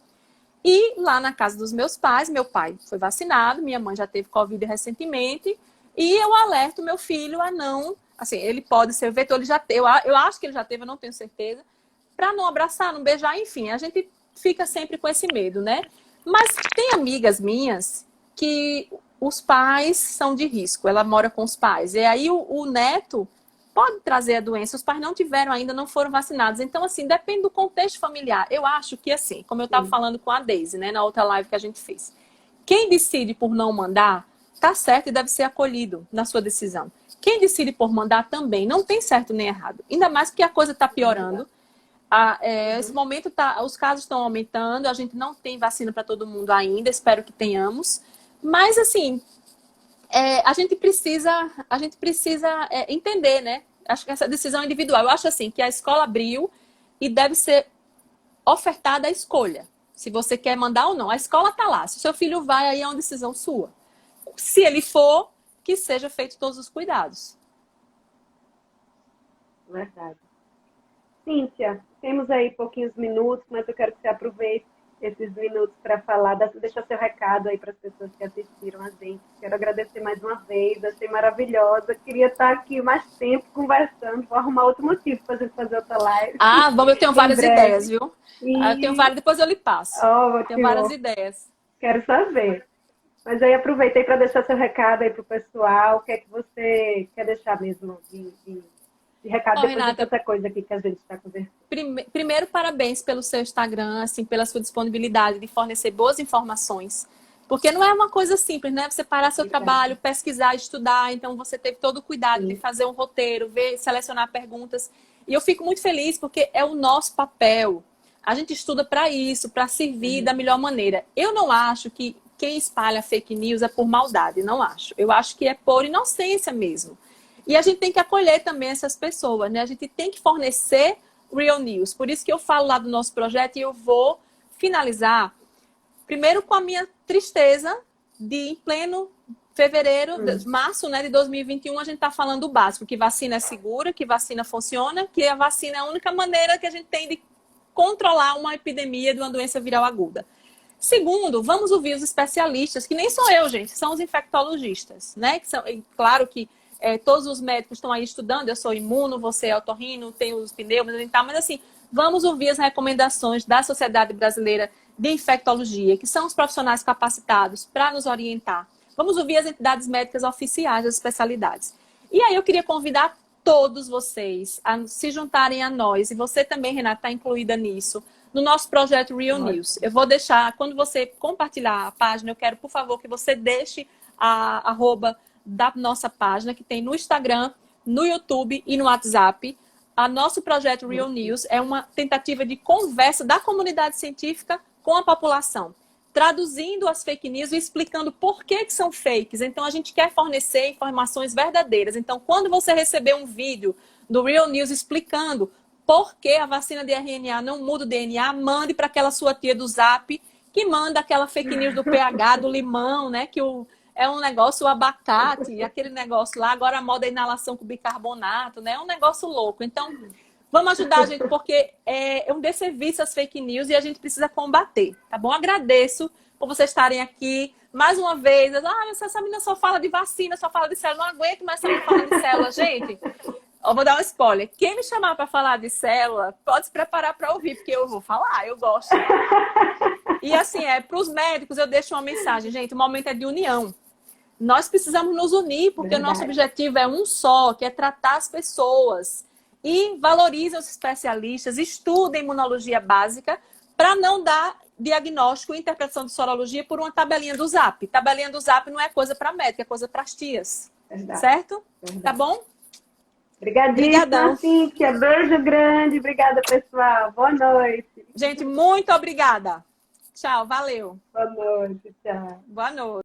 E lá na casa dos meus pais, meu pai foi vacinado, minha mãe já teve Covid recentemente, e eu alerto meu filho a não, assim, ele pode ser vetor, ele já teve, eu acho que ele já teve, eu não tenho certeza, para não abraçar, não beijar, enfim, a gente fica sempre com esse medo, né? Mas tem amigas minhas que os pais são de risco, ela mora com os pais, e aí o neto pode trazer a doença, os pais não tiveram ainda, não foram vacinados. Então, assim, depende do contexto familiar. Eu acho que, assim, como eu estava sim. falando com a Daisy, né, na outra live que a gente fez, quem decide por não mandar, tá certo e deve ser acolhido na sua decisão. Quem decide por mandar também, não tem certo nem errado. Ainda mais porque a coisa está É verdade. piorando. Esse Uhum. momento os casos estão aumentando, a gente não tem vacina para todo mundo ainda, espero que tenhamos. Mas, assim, a gente precisa entender, né? Acho que essa decisão é individual. Eu acho assim que a escola abriu e deve ser ofertada a escolha. Se você quer mandar ou não. A escola está lá. Se o seu filho vai, aí é uma decisão sua. Se ele for, que seja feito todos os cuidados. Verdade. Cíntia, temos aí pouquinhos minutos, mas eu quero que você aproveite esses minutos para falar, deixar seu recado aí para as pessoas que assistiram a gente. Quero agradecer mais uma vez, achei maravilhosa. Queria estar aqui mais tempo conversando, vou arrumar outro motivo para a gente fazer outra live Ah, vamos, eu tenho em várias ideias, breve. viu? Eu tenho E, várias, depois eu lhe passo. Tenho várias ótimo, ideias. quero saber. Mas aí aproveitei para deixar seu recado aí para o pessoal. O que é que você quer deixar mesmo de recado Ó, depois de Renata, tanta coisa aqui que a gente está conversando? primeiro, parabéns pelo seu Instagram, assim, pela sua disponibilidade de fornecer boas informações. Porque não é uma coisa simples, né? Você parar seu trabalho, Obrigada. pesquisar, estudar. Então, você teve todo o cuidado de Sim. fazer um roteiro, ver, selecionar perguntas. E eu fico muito feliz porque é o nosso papel. A gente estuda para isso, para servir da Uhum. melhor maneira. Eu não acho que quem espalha fake news é por maldade, não acho. Eu acho que é por inocência mesmo. E a gente tem que acolher também essas pessoas, né? A gente tem que fornecer real news. Por isso que eu falo lá do nosso projeto e eu vou finalizar primeiro com a minha tristeza de em pleno fevereiro, Hum. março, né, de 2021, a gente está falando o básico, que vacina é segura, que vacina funciona, que a vacina é a única maneira que a gente tem de controlar uma epidemia de uma doença viral aguda. Segundo, vamos ouvir os especialistas, que nem sou eu, gente, são os infectologistas, né? Que são, claro que todos os médicos estão aí estudando, eu sou imuno, você é otorrino, tem os pneus e tal, mas assim, vamos ouvir as recomendações da Sociedade Brasileira de Infectologia, que são os profissionais capacitados para nos orientar. Vamos ouvir as entidades médicas oficiais das especialidades. E aí eu queria convidar todos vocês a se juntarem a nós, e você também, Renata, está incluída nisso, no nosso projeto Real News. Ótimo. Eu vou deixar, quando você compartilhar a página, eu quero, por favor, que você deixe a arroba da nossa página, que tem no Instagram, no YouTube e no WhatsApp. A nosso projeto Real Ótimo. News é uma tentativa de conversa da comunidade científica com a população, traduzindo as fake news e explicando por que são fakes. Então, a gente quer fornecer informações verdadeiras. Então, quando você receber um vídeo do Real News explicando por que a vacina de RNA não muda o DNA, mande para aquela sua tia do Zap que manda aquela fake news do pH, do limão, né? Que é um negócio, o abacate, aquele negócio lá. Agora a moda é inalação com bicarbonato, né? É um negócio louco. Então, vamos ajudar a gente, porque é um desserviço às fake news e a gente precisa combater, tá bom? Agradeço por vocês estarem aqui. Mais uma vez, essa menina só fala de vacina, só fala de célula. Não aguento mais essa menina falar de célula. Gente, eu vou dar um spoiler. Quem me chamar para falar de célula, pode se preparar para ouvir, porque eu vou falar, eu gosto. E assim, para os médicos, eu deixo uma mensagem. Gente, o momento é de união. Nós precisamos nos unir, porque o nosso objetivo é um só, que é tratar as pessoas. E valorizem os especialistas, estudem imunologia básica, para não dar diagnóstico e interpretação de sorologia por uma tabelinha do Zap. Tabelinha do Zap não é coisa para médico, é coisa para as tias. Verdade. Certo? Verdade. Tá bom? Obrigadíssima, Cíntia. Beijo grande. Obrigada, pessoal. Boa noite. Gente, muito obrigada. Tchau, valeu. Boa noite, tchau. Boa noite.